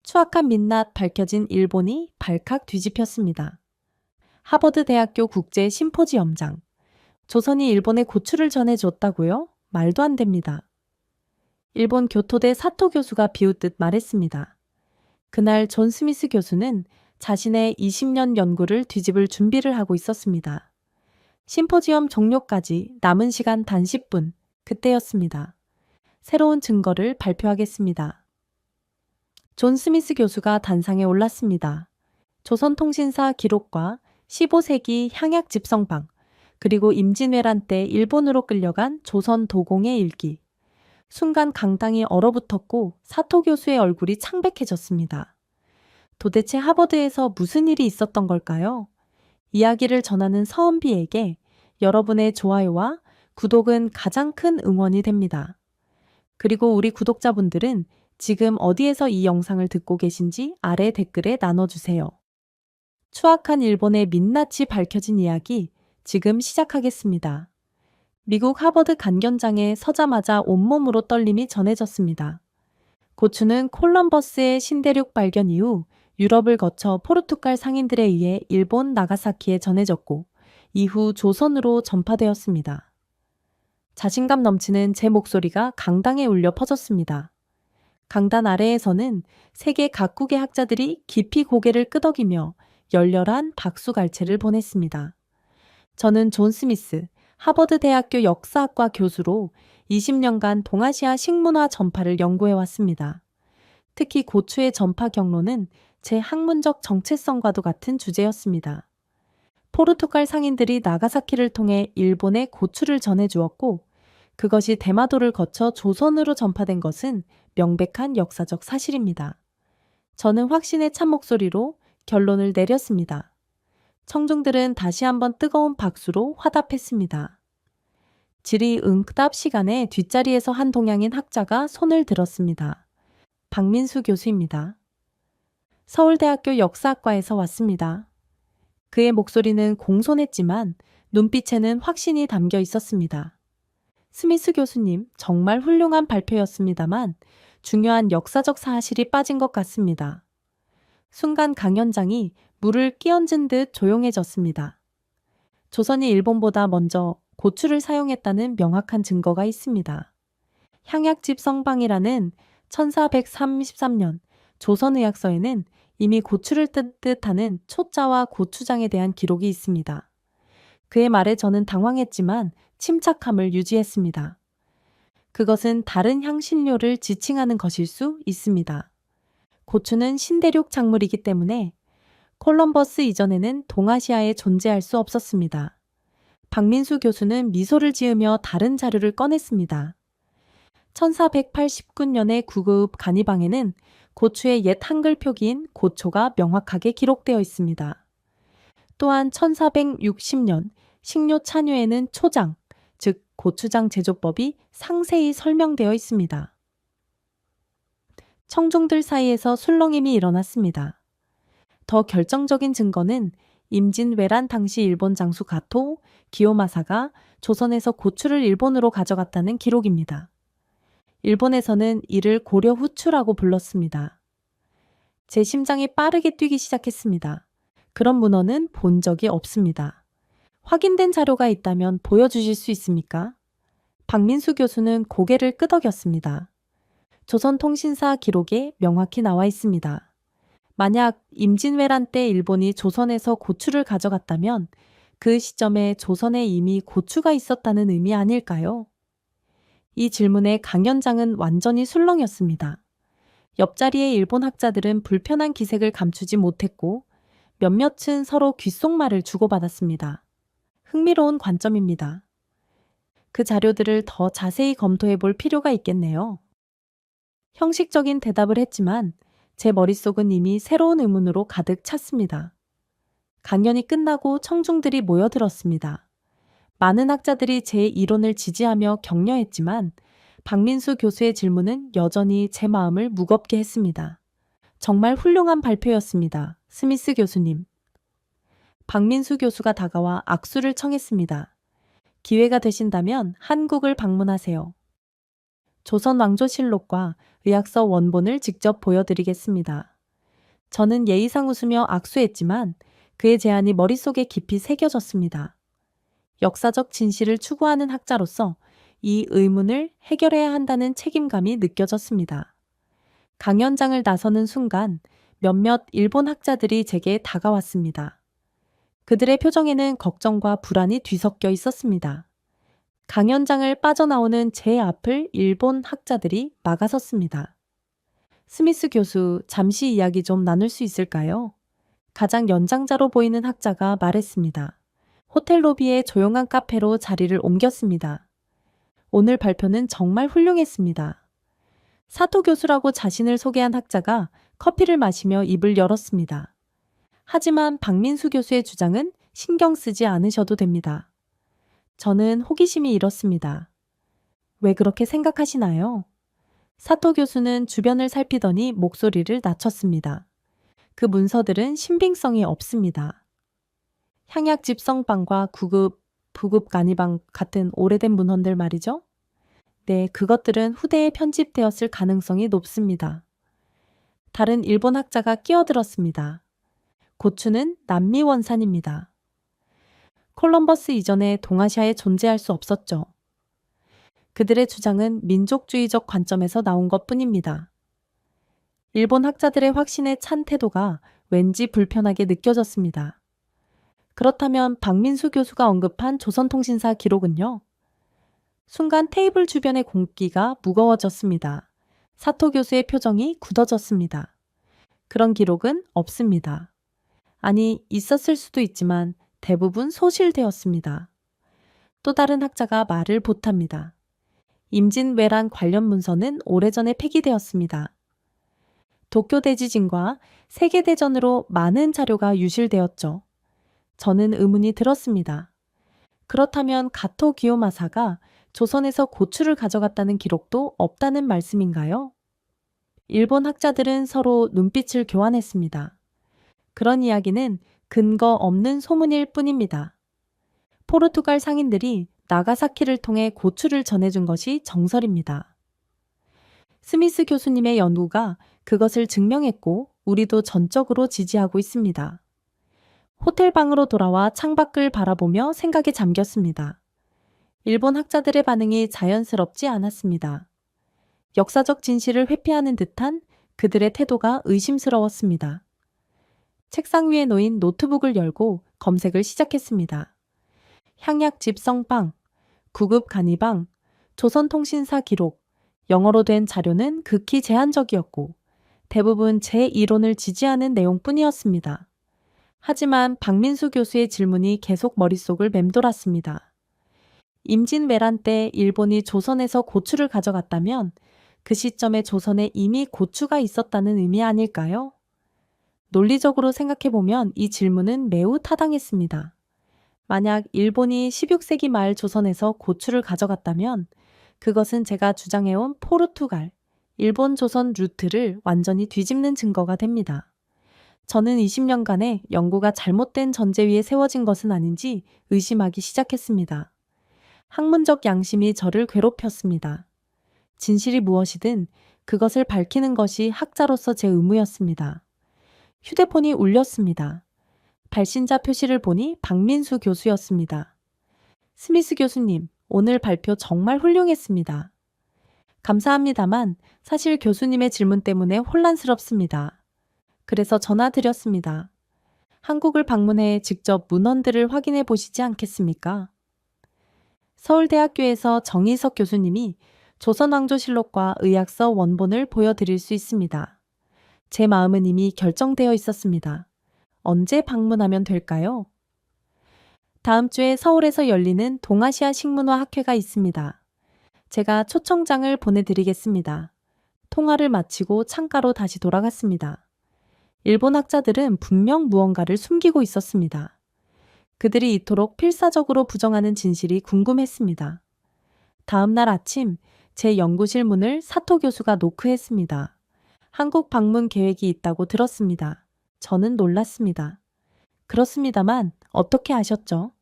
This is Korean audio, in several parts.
추악한 민낯 밝혀진 일본이 발칵 뒤집혔습니다. 하버드 대학교 국제 심포지엄장. 조선이 일본에 고추를 전해줬다고요? 말도 안 됩니다. 일본 교토대 사토 교수가 비웃듯 말했습니다. 그날 존 스미스 교수는 자신의 20년 연구를 뒤집을 준비를 하고 있었습니다. 심포지엄 종료까지 남은 시간 단 10분, 그때였습니다. 새로운 증거를 발표하겠습니다. 존 스미스 교수가 단상에 올랐습니다. 조선통신사 기록과 15세기 향약 집성방, 그리고 임진왜란 때 일본으로 끌려간 조선 도공의 일기. 순간 강당이 얼어붙었고 사토 교수의 얼굴이 창백해졌습니다. 도대체 하버드에서 무슨 일이 있었던 걸까요? 이야기를 전하는 서은비에게 여러분의 좋아요와 구독은 가장 큰 응원이 됩니다. 그리고 우리 구독자분들은 지금 어디에서 이 영상을 듣고 계신지 아래 댓글에 나눠주세요. 추악한 일본의 민낯이 밝혀진 이야기 지금 시작하겠습니다. 미국 하버드 간견장에 서자마자 온몸으로 떨림이 전해졌습니다. 고추는 콜럼버스의 신대륙 발견 이후 유럽을 거쳐 포르투갈 상인들에 의해 일본 나가사키에 전해졌고 이후 조선으로 전파되었습니다. 자신감 넘치는 제 목소리가 강당에 울려 퍼졌습니다. 강단 아래에서는 세계 각국의 학자들이 깊이 고개를 끄덕이며 열렬한 박수갈채를 보냈습니다. 저는 존 스미스, 하버드 대학교 역사학과 교수로 20년간 동아시아 식문화 전파를 연구해왔습니다. 특히 고추의 전파 경로는 제 학문적 정체성과도 같은 주제였습니다. 포르투갈 상인들이 나가사키를 통해 일본에 고추를 전해주었고 그것이 대마도를 거쳐 조선으로 전파된 것은 명백한 역사적 사실입니다. 저는 확신에 찬 목소리로 결론을 내렸습니다. 청중들은 다시 한번 뜨거운 박수로 화답했습니다. 질의응답 시간에 뒷자리에서 한 동양인 학자가 손을 들었습니다. 박민수 교수입니다. 서울대학교 역사학과에서 왔습니다. 그의 목소리는 공손했지만 눈빛에는 확신이 담겨 있었습니다. 스미스 교수님, 정말 훌륭한 발표였습니다만 중요한 역사적 사실이 빠진 것 같습니다. 순간 강연장이 물을 끼얹은 듯 조용해졌습니다. 조선이 일본보다 먼저 고추를 사용했다는 명확한 증거가 있습니다. 향약집 성방이라는 1433년 조선의학서에는 이미 고추를 뜻하는 초자와 고추장에 대한 기록이 있습니다. 그의 말에 저는 당황했지만 침착함을 유지했습니다. 그것은 다른 향신료를 지칭하는 것일 수 있습니다. 고추는 신대륙 작물이기 때문에 콜럼버스 이전에는 동아시아에 존재할 수 없었습니다. 박민수 교수는 미소를 지으며 다른 자료를 꺼냈습니다. 1489년의 구급 간이방에는 고추의 옛 한글 표기인 고초가 명확하게 기록되어 있습니다. 또한 1460년 식료 찬유에는 초장, 즉 고추장 제조법이 상세히 설명되어 있습니다. 청중들 사이에서 술렁임이 일어났습니다. 더 결정적인 증거는 임진왜란 당시 일본 장수 가토, 기요마사가 조선에서 고추를 일본으로 가져갔다는 기록입니다. 일본에서는 이를 고려 후추라고 불렀습니다. 제 심장이 빠르게 뛰기 시작했습니다. 그런 문헌은 본 적이 없습니다. 확인된 자료가 있다면 보여주실 수 있습니까? 박민수 교수는 고개를 끄덕였습니다. 조선통신사 기록에 명확히 나와 있습니다. 만약 임진왜란 때 일본이 조선에서 고추를 가져갔다면 그 시점에 조선에 이미 고추가 있었다는 의미 아닐까요? 이 질문에 강연장은 완전히 술렁였습니다. 옆자리의 일본 학자들은 불편한 기색을 감추지 못했고 몇몇은 서로 귓속말을 주고받았습니다. 흥미로운 관점입니다. 그 자료들을 더 자세히 검토해 볼 필요가 있겠네요. 형식적인 대답을 했지만 제 머릿속은 이미 새로운 의문으로 가득 찼습니다. 강연이 끝나고 청중들이 모여들었습니다. 많은 학자들이 제 이론을 지지하며 격려했지만 박민수 교수의 질문은 여전히 제 마음을 무겁게 했습니다. 정말 훌륭한 발표였습니다. 스미스 교수님. 박민수 교수가 다가와 악수를 청했습니다. 기회가 되신다면 한국을 방문하세요. 조선 왕조실록과 의학서 원본을 직접 보여드리겠습니다. 저는 예의상 웃으며 악수했지만 그의 제안이 머릿속에 깊이 새겨졌습니다. 역사적 진실을 추구하는 학자로서 이 의문을 해결해야 한다는 책임감이 느껴졌습니다. 강연장을 나서는 순간 몇몇 일본 학자들이 제게 다가왔습니다. 그들의 표정에는 걱정과 불안이 뒤섞여 있었습니다. 강연장을 빠져나오는 제 앞을 일본 학자들이 막아섰습니다. 스미스 교수, 잠시 이야기 좀 나눌 수 있을까요? 가장 연장자로 보이는 학자가 말했습니다. 호텔 로비의 조용한 카페로 자리를 옮겼습니다. 오늘 발표는 정말 훌륭했습니다. 사토 교수라고 자신을 소개한 학자가 커피를 마시며 입을 열었습니다. 하지만 박민수 교수의 주장은 신경 쓰지 않으셔도 됩니다. 저는 호기심이 일었습니다. 왜 그렇게 생각하시나요? 사토 교수는 주변을 살피더니 목소리를 낮췄습니다. 그 문서들은 신빙성이 없습니다. 향약 집성방과 부급 간이방 같은 오래된 문헌들 말이죠. 네, 그것들은 후대에 편집되었을 가능성이 높습니다. 다른 일본 학자가 끼어들었습니다. 고추는 남미 원산입니다. 콜럼버스 이전에 동아시아에 존재할 수 없었죠. 그들의 주장은 민족주의적 관점에서 나온 것 뿐입니다. 일본 학자들의 확신에 찬 태도가 왠지 불편하게 느껴졌습니다. 그렇다면 박민수 교수가 언급한 조선통신사 기록은요? 순간 테이블 주변의 공기가 무거워졌습니다. 사토 교수의 표정이 굳어졌습니다. 그런 기록은 없습니다. 아니, 있었을 수도 있지만 대부분 소실되었습니다. 또 다른 학자가 말을 보탑니다. 임진왜란 관련 문서는 오래전에 폐기되었습니다. 도쿄 대지진과 세계대전으로 많은 자료가 유실되었죠. 저는 의문이 들었습니다. 그렇다면 가토 기요마사가 조선에서 고추를 가져갔다는 기록도 없다는 말씀인가요? 일본 학자들은 서로 눈빛을 교환했습니다. 그런 이야기는 근거 없는 소문일 뿐입니다. 포르투갈 상인들이 나가사키를 통해 고추를 전해준 것이 정설입니다. 스미스 교수님의 연구가 그것을 증명했고 우리도 전적으로 지지하고 있습니다. 호텔 방으로 돌아와 창밖을 바라보며 생각에 잠겼습니다. 일본 학자들의 반응이 자연스럽지 않았습니다. 역사적 진실을 회피하는 듯한 그들의 태도가 의심스러웠습니다. 책상 위에 놓인 노트북을 열고 검색을 시작했습니다. 향약 집성방, 구급 간이방, 조선통신사 기록, 영어로 된 자료는 극히 제한적이었고 대부분 제 이론을 지지하는 내용뿐이었습니다. 하지만 박민수 교수의 질문이 계속 머릿속을 맴돌았습니다. 임진왜란 때 일본이 조선에서 고추를 가져갔다면 그 시점에 조선에 이미 고추가 있었다는 의미 아닐까요? 논리적으로 생각해보면 이 질문은 매우 타당했습니다. 만약 일본이 16세기 말 조선에서 고추를 가져갔다면 그것은 제가 주장해온 포르투갈, 일본 조선 루트를 완전히 뒤집는 증거가 됩니다. 저는 20년간의 연구가 잘못된 전제 위에 세워진 것은 아닌지 의심하기 시작했습니다. 학문적 양심이 저를 괴롭혔습니다. 진실이 무엇이든 그것을 밝히는 것이 학자로서 제 의무였습니다. 휴대폰이 울렸습니다. 발신자 표시를 보니 박민수 교수였습니다. 스미스 교수님, 오늘 발표 정말 훌륭했습니다. 감사합니다만 사실 교수님의 질문 때문에 혼란스럽습니다. 그래서 전화드렸습니다. 한국을 방문해 직접 문헌들을 확인해 보시지 않겠습니까? 서울대학교에서 정희석 교수님이 조선왕조실록과 의학서 원본을 보여드릴 수 있습니다. 제 마음은 이미 결정되어 있었습니다. 언제 방문하면 될까요? 다음 주에 서울에서 열리는 동아시아 식문화 학회가 있습니다. 제가 초청장을 보내드리겠습니다. 통화를 마치고 창가로 다시 돌아갔습니다. 일본 학자들은 분명 무언가를 숨기고 있었습니다. 그들이 이토록 필사적으로 부정하는 진실이 궁금했습니다. 다음 날 아침 제 연구실 문을 사토 교수가 노크했습니다. 한국 방문 계획이 있다고 들었습니다. 저는 놀랐습니다. 그렇습니다만 어떻게 아셨죠?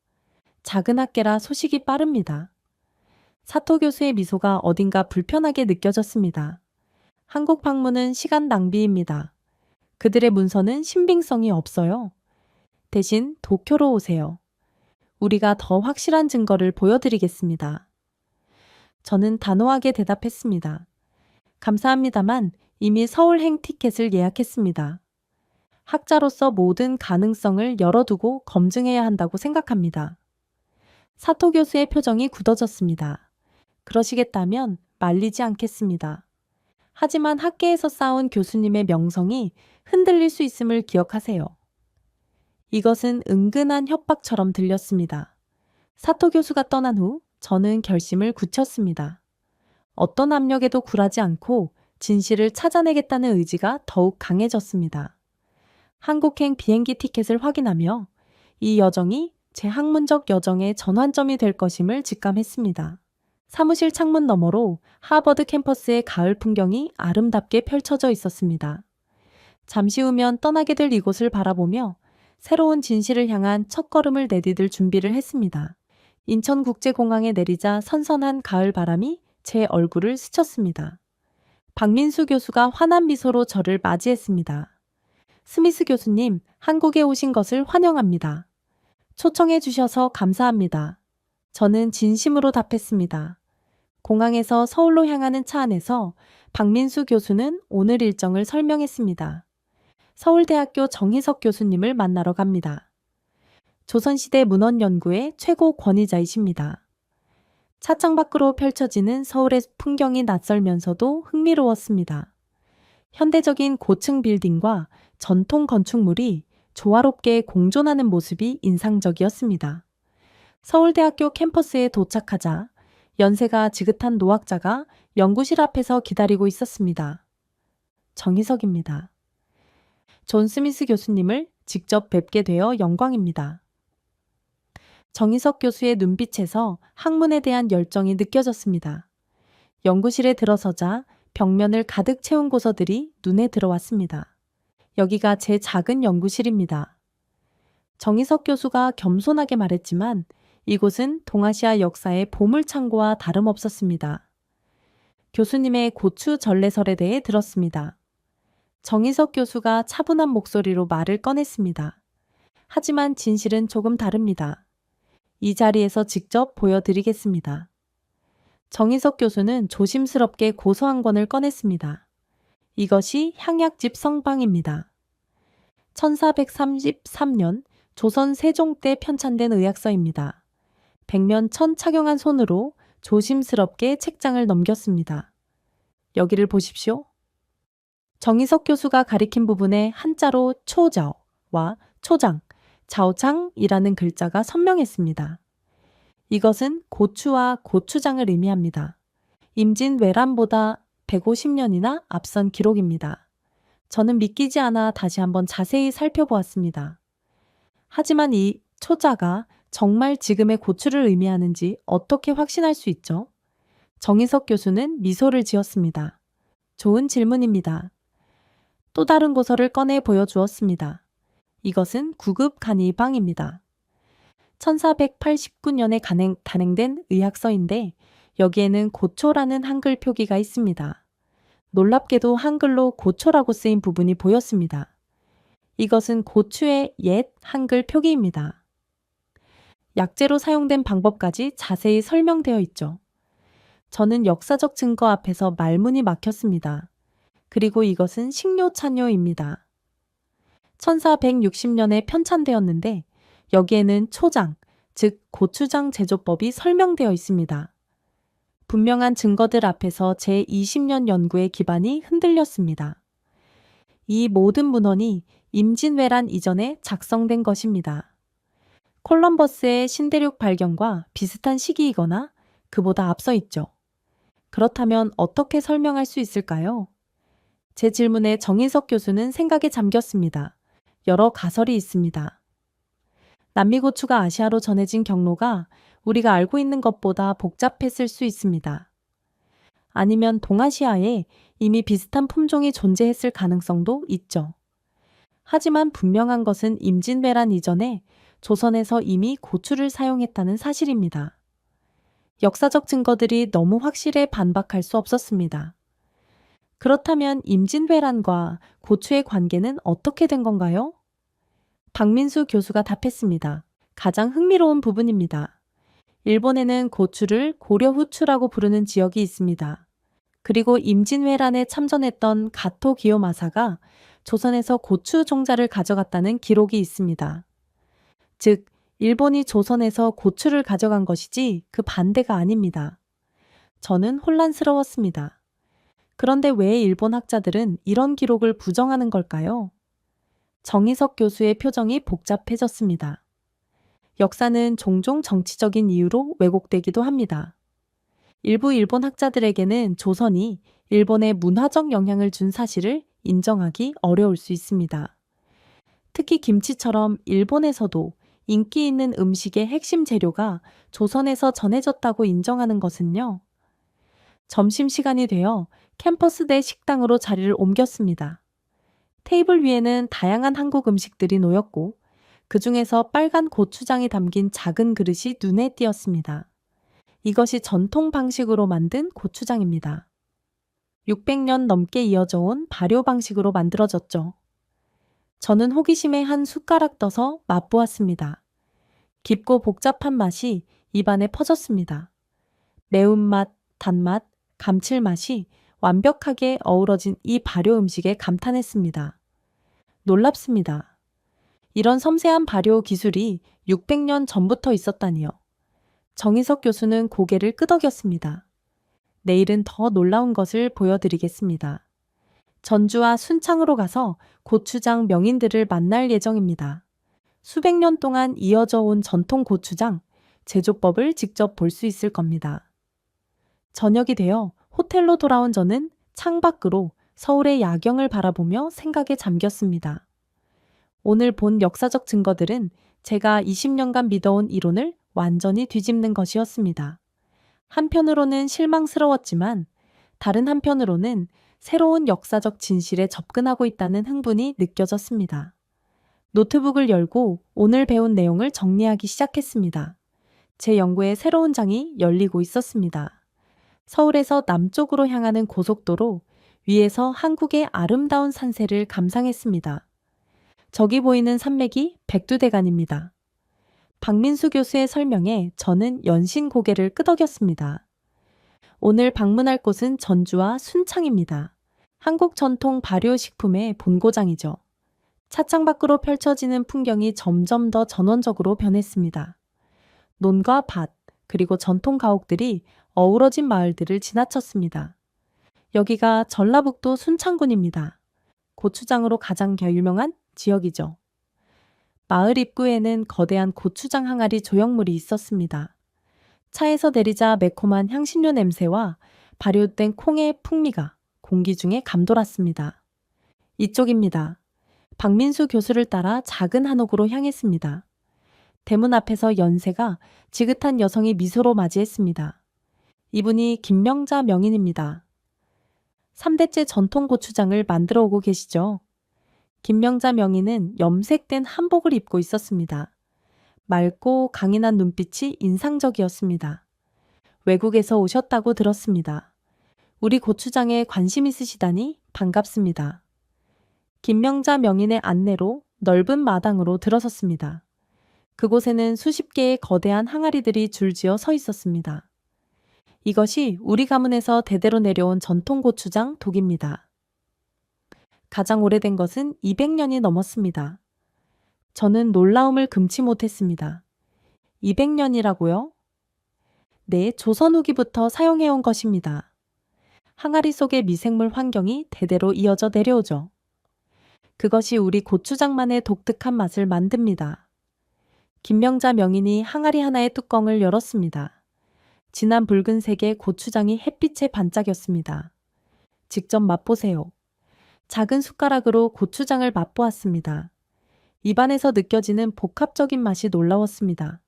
작은 학계라 소식이 빠릅니다. 사토 교수의 미소가 어딘가 불편하게 느껴졌습니다. 한국 방문은 시간 낭비입니다. 그들의 문서는 신빙성이 없어요. 대신 도쿄로 오세요. 우리가 더 확실한 증거를 보여드리겠습니다. 저는 단호하게 대답했습니다. 감사합니다만 이미 서울행 티켓을 예약했습니다. 학자로서 모든 가능성을 열어두고 검증해야 한다고 생각합니다. 사토 교수의 표정이 굳어졌습니다. 그러시겠다면 말리지 않겠습니다. 하지만 학계에서 쌓은 교수님의 명성이 흔들릴 수 있음을 기억하세요. 이것은 은근한 협박처럼 들렸습니다. 사토 교수가 떠난 후 저는 결심을 굳혔습니다. 어떤 압력에도 굴하지 않고 진실을 찾아내겠다는 의지가 더욱 강해졌습니다. 한국행 비행기 티켓을 확인하며 이 여정이 제 학문적 여정의 전환점이 될 것임을 직감했습니다. 사무실 창문 너머로 하버드 캠퍼스의 가을 풍경이 아름답게 펼쳐져 있었습니다. 잠시 후면 떠나게 될 이곳을 바라보며 새로운 진실을 향한 첫걸음을 내디딜 준비를 했습니다. 인천국제공항에 내리자 선선한 가을 바람이 제 얼굴을 스쳤습니다. 박민수 교수가 환한 미소로 저를 맞이했습니다. 스미스 교수님, 한국에 오신 것을 환영합니다. 초청해 주셔서 감사합니다. 저는 진심으로 답했습니다. 공항에서 서울로 향하는 차 안에서 박민수 교수는 오늘 일정을 설명했습니다. 서울대학교 정희석 교수님을 만나러 갑니다. 조선시대 문헌 연구의 최고 권위자이십니다. 차창 밖으로 펼쳐지는 서울의 풍경이 낯설면서도 흥미로웠습니다. 현대적인 고층 빌딩과 전통 건축물이 조화롭게 공존하는 모습이 인상적이었습니다. 서울대학교 캠퍼스에 도착하자 연세가 지긋한 노학자가 연구실 앞에서 기다리고 있었습니다. 정희석입니다. 존 스미스 교수님을 직접 뵙게 되어 영광입니다. 정희석 교수의 눈빛에서 학문에 대한 열정이 느껴졌습니다. 연구실에 들어서자 벽면을 가득 채운 고서들이 눈에 들어왔습니다. 여기가 제 작은 연구실입니다. 정희석 교수가 겸손하게 말했지만 이곳은 동아시아 역사의 보물창고와 다름없었습니다. 교수님의 고추 전래설에 대해 들었습니다. 정희석 교수가 차분한 목소리로 말을 꺼냈습니다. 하지만 진실은 조금 다릅니다. 이 자리에서 직접 보여드리겠습니다. 정희석 교수는 조심스럽게 고서 한 권을 꺼냈습니다. 이것이 향약집 성방입니다. 1433년 조선 세종 때 편찬된 의학서입니다. 백면 천 착용한 손으로 조심스럽게 책장을 넘겼습니다. 여기를 보십시오. 정희석 교수가 가리킨 부분에 한자로 초저와 초장, 자오장이라는 글자가 선명했습니다. 이것은 고추와 고추장을 의미합니다. 임진왜란보다 150년이나 앞선 기록입니다. 저는 믿기지 않아 다시 한번 자세히 살펴보았습니다. 하지만 이 초자가 정말 지금의 고추를 의미하는지 어떻게 확신할 수 있죠? 정희석 교수는 미소를 지었습니다. 좋은 질문입니다. 또 다른 고서를 꺼내 보여주었습니다. 이것은 구급 간이방입니다. 1489년에 단행된 의학서인데 여기에는 고초라는 한글 표기가 있습니다. 놀랍게도 한글로 고초라고 쓰인 부분이 보였습니다. 이것은 고추의 옛 한글 표기입니다. 약재로 사용된 방법까지 자세히 설명되어 있죠. 저는 역사적 증거 앞에서 말문이 막혔습니다. 그리고 이것은 식료찬요입니다. 1460년에 편찬되었는데 여기에는 초장, 즉 고추장 제조법이 설명되어 있습니다. 분명한 증거들 앞에서 제 20년 연구의 기반이 흔들렸습니다. 이 모든 문헌이 임진왜란 이전에 작성된 것입니다. 콜럼버스의 신대륙 발견과 비슷한 시기이거나 그보다 앞서 있죠. 그렇다면 어떻게 설명할 수 있을까요? 제 질문에 정희석 교수는 생각에 잠겼습니다. 여러 가설이 있습니다. 남미고추가 아시아로 전해진 경로가 우리가 알고 있는 것보다 복잡했을 수 있습니다. 아니면 동아시아에 이미 비슷한 품종이 존재했을 가능성도 있죠. 하지만 분명한 것은 임진왜란 이전에 조선에서 이미 고추를 사용했다는 사실입니다. 역사적 증거들이 너무 확실해 반박할 수 없었습니다. 그렇다면 임진왜란과 고추의 관계는 어떻게 된 건가요? 박민수 교수가 답했습니다. 가장 흥미로운 부분입니다. 일본에는 고추를 고려 후추라고 부르는 지역이 있습니다. 그리고 임진왜란에 참전했던 가토 기요마사가 조선에서 고추 종자를 가져갔다는 기록이 있습니다. 즉, 일본이 조선에서 고추를 가져간 것이지 그 반대가 아닙니다. 저는 혼란스러웠습니다. 그런데 왜 일본 학자들은 이런 기록을 부정하는 걸까요? 정희석 교수의 표정이 복잡해졌습니다. 역사는 종종 정치적인 이유로 왜곡되기도 합니다. 일부 일본 학자들에게는 조선이 일본에 문화적 영향을 준 사실을 인정하기 어려울 수 있습니다. 특히 김치처럼 일본에서도 인기 있는 음식의 핵심 재료가 조선에서 전해졌다고 인정하는 것은요. 점심시간이 되어 캠퍼스 내 식당으로 자리를 옮겼습니다. 테이블 위에는 다양한 한국 음식들이 놓였고 그 중에서 빨간 고추장이 담긴 작은 그릇이 눈에 띄었습니다. 이것이 전통 방식으로 만든 고추장입니다. 600년 넘게 이어져 온 발효 방식으로 만들어졌죠. 저는 호기심에 한 숟가락 떠서 맛보았습니다. 깊고 복잡한 맛이 입안에 퍼졌습니다. 매운맛, 단맛, 감칠맛이 완벽하게 어우러진 이 발효 음식에 감탄했습니다. 놀랍습니다. 이런 섬세한 발효 기술이 600년 전부터 있었다니요. 정희석 교수는 고개를 끄덕였습니다. 내일은 더 놀라운 것을 보여드리겠습니다. 전주와 순창으로 가서 고추장 명인들을 만날 예정입니다. 수백 년 동안 이어져 온 전통 고추장, 제조법을 직접 볼 수 있을 겁니다. 저녁이 되어 호텔로 돌아온 저는 창밖으로 서울의 야경을 바라보며 생각에 잠겼습니다. 오늘 본 역사적 증거들은 제가 20년간 믿어온 이론을 완전히 뒤집는 것이었습니다. 한편으로는 실망스러웠지만 다른 한편으로는 새로운 역사적 진실에 접근하고 있다는 흥분이 느껴졌습니다. 노트북을 열고 오늘 배운 내용을 정리하기 시작했습니다. 제 연구의 새로운 장이 열리고 있었습니다. 서울에서 남쪽으로 향하는 고속도로 위에서 한국의 아름다운 산세를 감상했습니다. 저기 보이는 산맥이 백두대간입니다. 박민수 교수의 설명에 저는 연신 고개를 끄덕였습니다. 오늘 방문할 곳은 전주와 순창입니다. 한국 전통 발효식품의 본고장이죠. 차창 밖으로 펼쳐지는 풍경이 점점 더 전원적으로 변했습니다. 논과 밭, 그리고 전통 가옥들이 어우러진 마을들을 지나쳤습니다. 여기가 전라북도 순창군입니다. 고추장으로 가장 유명한 지역이죠. 마을 입구에는 거대한 고추장 항아리 조형물이 있었습니다. 차에서 내리자 매콤한 향신료 냄새와 발효된 콩의 풍미가 공기 중에 감돌았습니다. 이쪽입니다. 박민수 교수를 따라 작은 한옥으로 향했습니다. 대문 앞에서 연세가 지긋한 여성이 미소로 맞이했습니다. 이분이 김명자 명인입니다. 3대째 전통 고추장을 만들어 오고 계시죠? 김명자 명인은 염색된 한복을 입고 있었습니다. 맑고 강인한 눈빛이 인상적이었습니다. 외국에서 오셨다고 들었습니다. 우리 고추장에 관심 있으시다니 반갑습니다. 김명자 명인의 안내로 넓은 마당으로 들어섰습니다. 그곳에는 수십 개의 거대한 항아리들이 줄지어 서 있었습니다. 이것이 우리 가문에서 대대로 내려온 전통 고추장 독입니다. 가장 오래된 것은 200년이 넘었습니다. 저는 놀라움을 금치 못했습니다. 200년이라고요? 네, 조선 후기부터 사용해온 것입니다. 항아리 속의 미생물 환경이 대대로 이어져 내려오죠. 그것이 우리 고추장만의 독특한 맛을 만듭니다. 김명자 명인이 항아리 하나의 뚜껑을 열었습니다. 진한 붉은색의 고추장이 햇빛에 반짝였습니다. 직접 맛보세요. 작은 숟가락으로 고추장을 맛보았습니다. 입안에서 느껴지는 복합적인 맛이 놀라웠습니다.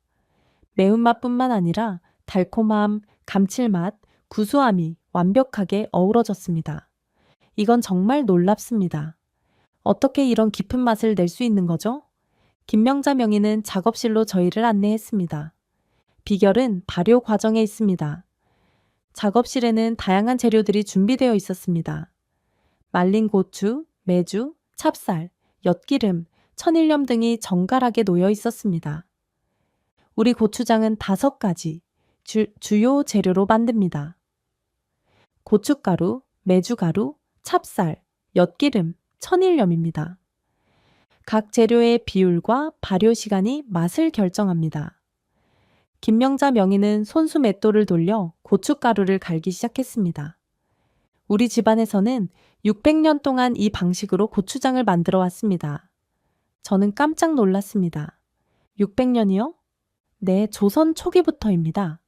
매운맛뿐만 아니라 달콤함, 감칠맛, 구수함이 완벽하게 어우러졌습니다. 이건 정말 놀랍습니다. 어떻게 이런 깊은 맛을 낼 수 있는 거죠? 김명자 명인은 작업실로 저희를 안내했습니다. 비결은 발효 과정에 있습니다. 작업실에는 다양한 재료들이 준비되어 있었습니다. 말린 고추, 메주, 찹쌀, 엿기름, 천일염 등이 정갈하게 놓여 있었습니다. 우리 고추장은 5가지 주요 재료로 만듭니다. 고춧가루, 메주가루, 찹쌀, 엿기름, 천일염입니다. 각 재료의 비율과 발효 시간이 맛을 결정합니다. 김명자 명인은 손수 맷돌을 돌려 고춧가루를 갈기 시작했습니다. 우리 집안에서는 600년 동안 이 방식으로 고추장을 만들어 왔습니다. 저는 깜짝 놀랐습니다. 600년이요? 네, 조선 초기부터입니다.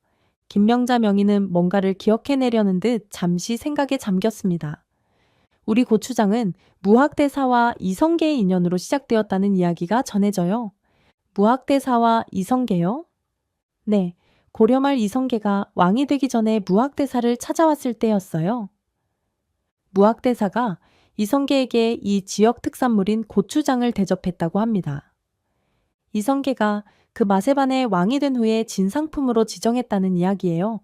김명자 명인은 뭔가를 기억해내려는 듯 잠시 생각에 잠겼습니다. 우리 고추장은 무학대사와 이성계의 인연으로 시작되었다는 이야기가 전해져요. 무학대사와 이성계요? 네, 고려말 이성계가 왕이 되기 전에 무학대사를 찾아왔을 때였어요. 무학대사가 이성계에게 이 지역 특산물인 고추장을 대접했다고 합니다. 이성계가 그 맛에 반해 왕이 된 후에 진상품으로 지정했다는 이야기예요.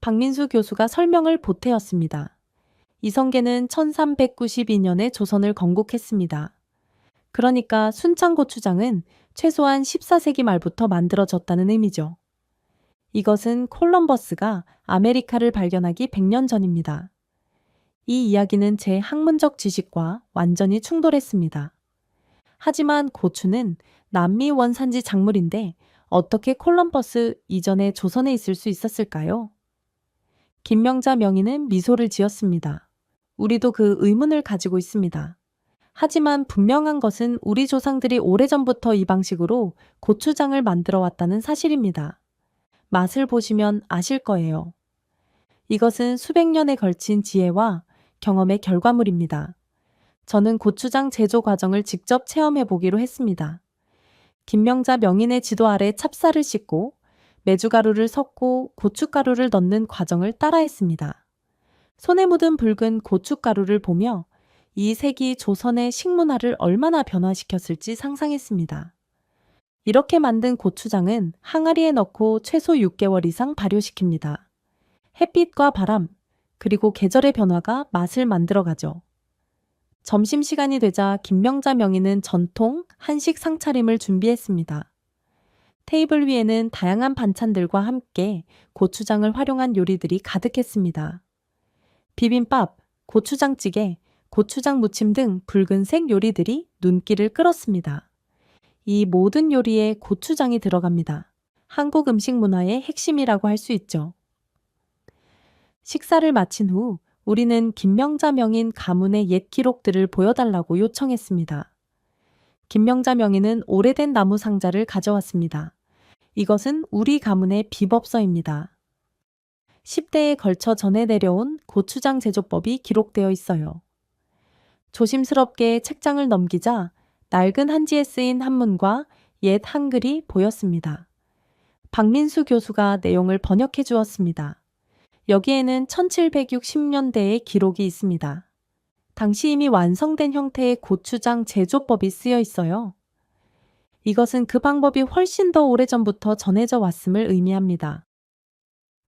박민수 교수가 설명을 보태었습니다. 이성계는 1392년에 조선을 건국했습니다. 그러니까 순창고추장은 최소한 14세기 말부터 만들어졌다는 의미죠. 이것은 콜럼버스가 아메리카를 발견하기 100년 전입니다. 이 이야기는 제 학문적 지식과 완전히 충돌했습니다. 하지만 고추는 남미 원산지 작물인데 어떻게 콜럼버스 이전에 조선에 있을 수 있었을까요? 김명자 명인은 미소를 지었습니다. 우리도 그 의문을 가지고 있습니다. 하지만 분명한 것은 우리 조상들이 오래전부터 이 방식으로 고추장을 만들어 왔다는 사실입니다. 맛을 보시면 아실 거예요. 이것은 수백 년에 걸친 지혜와 경험의 결과물입니다. 저는 고추장 제조 과정을 직접 체험해 보기로 했습니다. 김명자 명인의 지도 아래 찹쌀을 씻고 메주가루를 섞고 고춧가루를 넣는 과정을 따라했습니다. 손에 묻은 붉은 고춧가루를 보며 이 색이 조선의 식문화를 얼마나 변화시켰을지 상상했습니다. 이렇게 만든 고추장은 항아리에 넣고 최소 6개월 이상 발효시킵니다. 햇빛과 바람, 그리고 계절의 변화가 맛을 만들어가죠. 점심시간이 되자 김명자 명인은 전통 한식 상차림을 준비했습니다. 테이블 위에는 다양한 반찬들과 함께 고추장을 활용한 요리들이 가득했습니다. 비빔밥, 고추장찌개, 고추장 무침 등 붉은색 요리들이 눈길을 끌었습니다. 이 모든 요리에 고추장이 들어갑니다. 한국 음식 문화의 핵심이라고 할 수 있죠. 식사를 마친 후 우리는 김명자 명인 가문의 옛 기록들을 보여달라고 요청했습니다. 김명자 명인은 오래된 나무 상자를 가져왔습니다. 이것은 우리 가문의 비법서입니다. 10대에 걸쳐 전해 내려온 고추장 제조법이 기록되어 있어요. 조심스럽게 책장을 넘기자 낡은 한지에 쓰인 한문과 옛 한글이 보였습니다. 박민수 교수가 내용을 번역해 주었습니다. 여기에는 1760년대의 기록이 있습니다. 당시 이미 완성된 형태의 고추장 제조법이 쓰여 있어요. 이것은 그 방법이 훨씬 더 오래전부터 전해져 왔음을 의미합니다.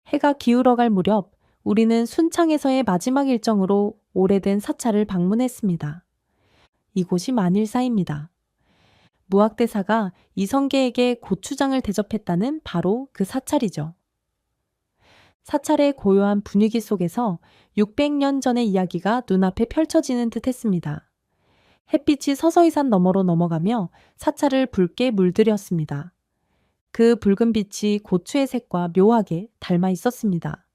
해가 기울어갈 무렵 우리는 순창에서의 마지막 일정으로 오래된 사찰을 방문했습니다. 이곳이 만일사입니다. 무학대사가 이성계에게 고추장을 대접했다는 바로 그 사찰이죠. 사찰의 고요한 분위기 속에서 600년 전의 이야기가 눈앞에 펼쳐지는 듯 했습니다. 햇빛이 서서히 산 너머로 넘어가며 사찰을 붉게 물들였습니다. 그 붉은 빛이 고추의 색과 묘하게 닮아 있었습니다.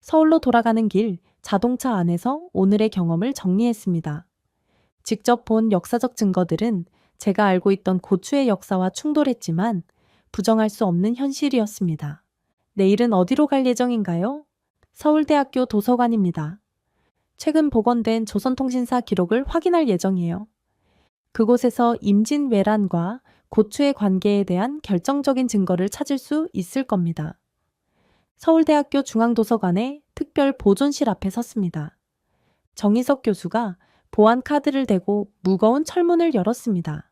서울로 돌아가는 길 자동차 안에서 오늘의 경험을 정리했습니다. 직접 본 역사적 증거들은 제가 알고 있던 고추의 역사와 충돌했지만 부정할 수 없는 현실이었습니다. 내일은 어디로 갈 예정인가요? 서울대학교 도서관입니다. 최근 복원된 조선통신사 기록을 확인할 예정이에요. 그곳에서 임진왜란과 고추의 관계에 대한 결정적인 증거를 찾을 수 있을 겁니다. 서울대학교 중앙도서관의 특별 보존실 앞에 섰습니다. 정희석 교수가 보안 카드를 대고 무거운 철문을 열었습니다.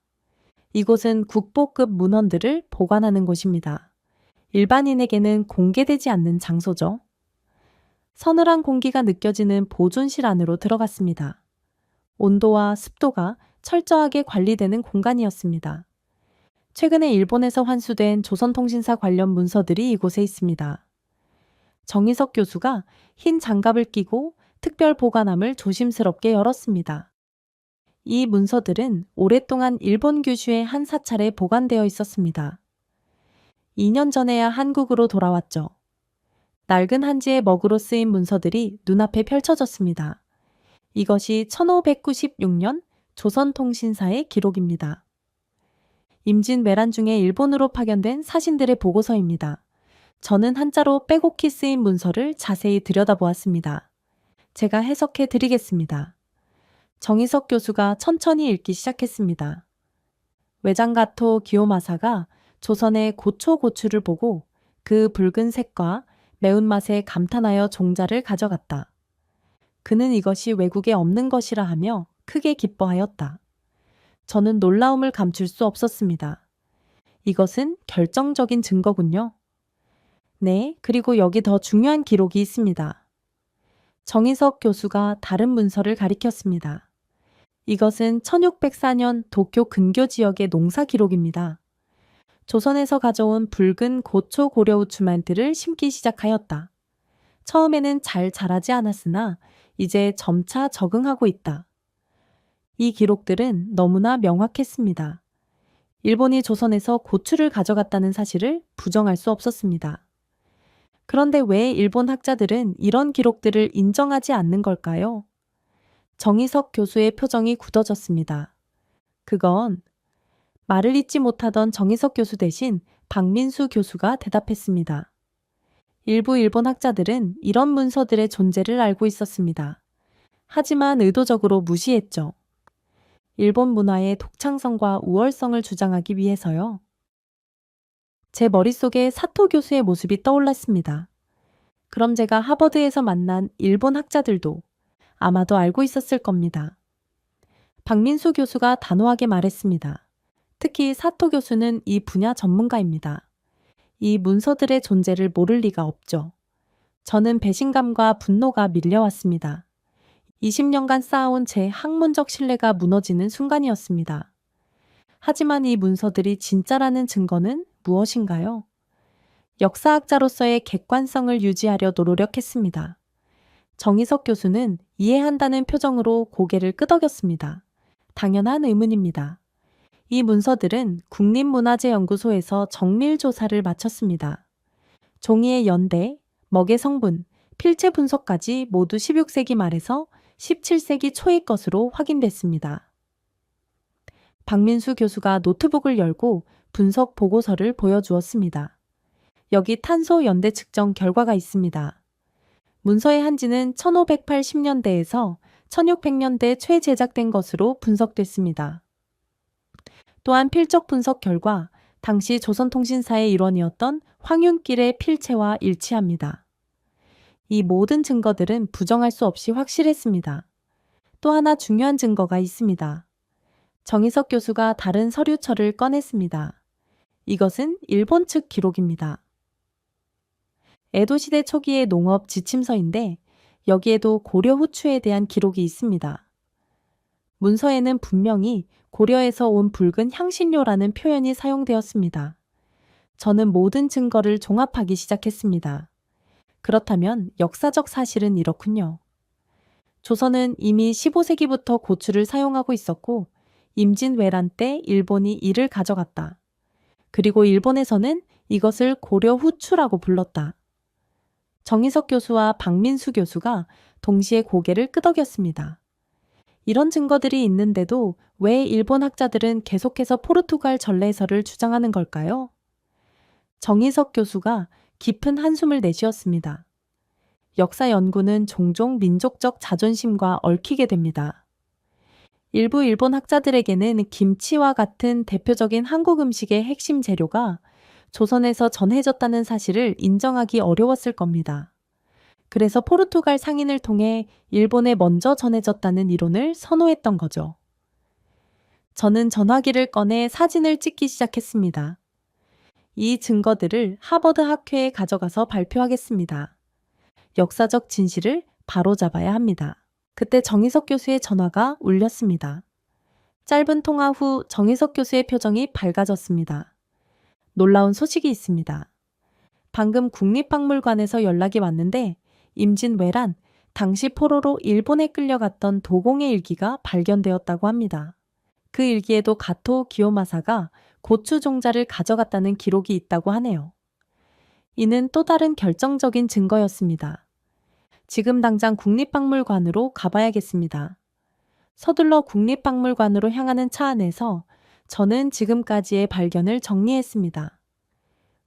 이곳은 국보급 문헌들을 보관하는 곳입니다. 일반인에게는 공개되지 않는 장소죠. 서늘한 공기가 느껴지는 보존실 안으로 들어갔습니다. 온도와 습도가 철저하게 관리되는 공간이었습니다. 최근에 일본에서 환수된 조선통신사 관련 문서들이 이곳에 있습니다. 정희석 교수가 흰 장갑을 끼고 특별 보관함을 조심스럽게 열었습니다. 이 문서들은 오랫동안 일본 규슈의 한 사찰에 보관되어 있었습니다. 2년 전에야 한국으로 돌아왔죠. 낡은 한지의 먹으로 쓰인 문서들이 눈앞에 펼쳐졌습니다. 이것이 1596년 조선통신사의 기록입니다. 임진왜란 중에 일본으로 파견된 사신들의 보고서입니다. 저는 한자로 빼곡히 쓰인 문서를 자세히 들여다보았습니다. 제가 해석해 드리겠습니다. 정희석 교수가 천천히 읽기 시작했습니다. 외장가토 기요마사가 조선의 고초고추를 보고 그 붉은색과 매운맛에 감탄하여 종자를 가져갔다. 그는 이것이 외국에 없는 것이라 하며 크게 기뻐하였다. 저는 놀라움을 감출 수 없었습니다. 이것은 결정적인 증거군요. 네, 그리고 여기 더 중요한 기록이 있습니다. 정희석 교수가 다른 문서를 가리켰습니다. 이것은 1604년 도쿄 근교 지역의 농사 기록입니다. 조선에서 가져온 붉은 고초 고려우추만들을 심기 시작하였다. 처음에는 잘 자라지 않았으나 이제 점차 적응하고 있다. 이 기록들은 너무나 명확했습니다. 일본이 조선에서 고추를 가져갔다는 사실을 부정할 수 없었습니다. 그런데 왜 일본 학자들은 이런 기록들을 인정하지 않는 걸까요? 정희석 교수의 표정이 굳어졌습니다. 그건 말을 잇지 못하던 정희석 교수 대신 박민수 교수가 대답했습니다. 일부 일본 학자들은 이런 문서들의 존재를 알고 있었습니다. 하지만 의도적으로 무시했죠. 일본 문화의 독창성과 우월성을 주장하기 위해서요. 제 머릿속에 사토 교수의 모습이 떠올랐습니다. 그럼 제가 하버드에서 만난 일본 학자들도 아마도 알고 있었을 겁니다. 박민수 교수가 단호하게 말했습니다. 특히 사토 교수는 이 분야 전문가입니다. 이 문서들의 존재를 모를 리가 없죠. 저는 배신감과 분노가 밀려왔습니다. 20년간 쌓아온 제 학문적 신뢰가 무너지는 순간이었습니다. 하지만 이 문서들이 진짜라는 증거는 무엇인가요? 역사학자로서의 객관성을 유지하려 노력했습니다. 정희석 교수는 이해한다는 표정으로 고개를 끄덕였습니다. 당연한 의문입니다. 이 문서들은 국립문화재연구소에서 정밀 조사를 마쳤습니다. 종이의 연대, 먹의 성분, 필체 분석까지 모두 16세기 말에서 17세기 초의 것으로 확인됐습니다. 박민수 교수가 노트북을 열고 분석 보고서를 보여주었습니다. 여기 탄소 연대 측정 결과가 있습니다. 문서의 한지는 1580년대에서 1600년대 초 제작된 것으로 분석됐습니다. 또한 필적 분석 결과 당시 조선통신사의 일원이었던 황윤길의 필체와 일치합니다. 이 모든 증거들은 부정할 수 없이 확실했습니다. 또 하나 중요한 증거가 있습니다. 정희석 교수가 다른 서류처를 꺼냈습니다. 이것은 일본 측 기록입니다. 에도시대 초기의 농업 지침서인데 여기에도 고려 후추에 대한 기록이 있습니다. 문서에는 분명히 고려에서 온 붉은 향신료라는 표현이 사용되었습니다. 저는 모든 증거를 종합하기 시작했습니다. 그렇다면 역사적 사실은 이렇군요. 조선은 이미 15세기부터 고추를 사용하고 있었고 임진왜란 때 일본이 이를 가져갔다. 그리고 일본에서는 이것을 고려 후추라고 불렀다. 정희석 교수와 박민수 교수가 동시에 고개를 끄덕였습니다. 이런 증거들이 있는데도 왜 일본 학자들은 계속해서 포르투갈 전래설을 주장하는 걸까요? 정희석 교수가 깊은 한숨을 내쉬었습니다. 역사 연구는 종종 민족적 자존심과 얽히게 됩니다. 일부 일본 학자들에게는 김치와 같은 대표적인 한국 음식의 핵심 재료가 조선에서 전해졌다는 사실을 인정하기 어려웠을 겁니다. 그래서 포르투갈 상인을 통해 일본에 먼저 전해졌다는 이론을 선호했던 거죠. 저는 전화기를 꺼내 사진을 찍기 시작했습니다. 이 증거들을 하버드 학회에 가져가서 발표하겠습니다. 역사적 진실을 바로잡아야 합니다. 그때 정희석 교수의 전화가 울렸습니다. 짧은 통화 후 정희석 교수의 표정이 밝아졌습니다. 놀라운 소식이 있습니다. 방금 국립박물관에서 연락이 왔는데 임진왜란, 당시 포로로 일본에 끌려갔던 도공의 일기가 발견되었다고 합니다. 그 일기에도 가토 기요마사가 고추 종자를 가져갔다는 기록이 있다고 하네요. 이는 또 다른 결정적인 증거였습니다. 지금 당장 국립박물관으로 가봐야겠습니다. 서둘러 국립박물관으로 향하는 차 안에서 저는 지금까지의 발견을 정리했습니다.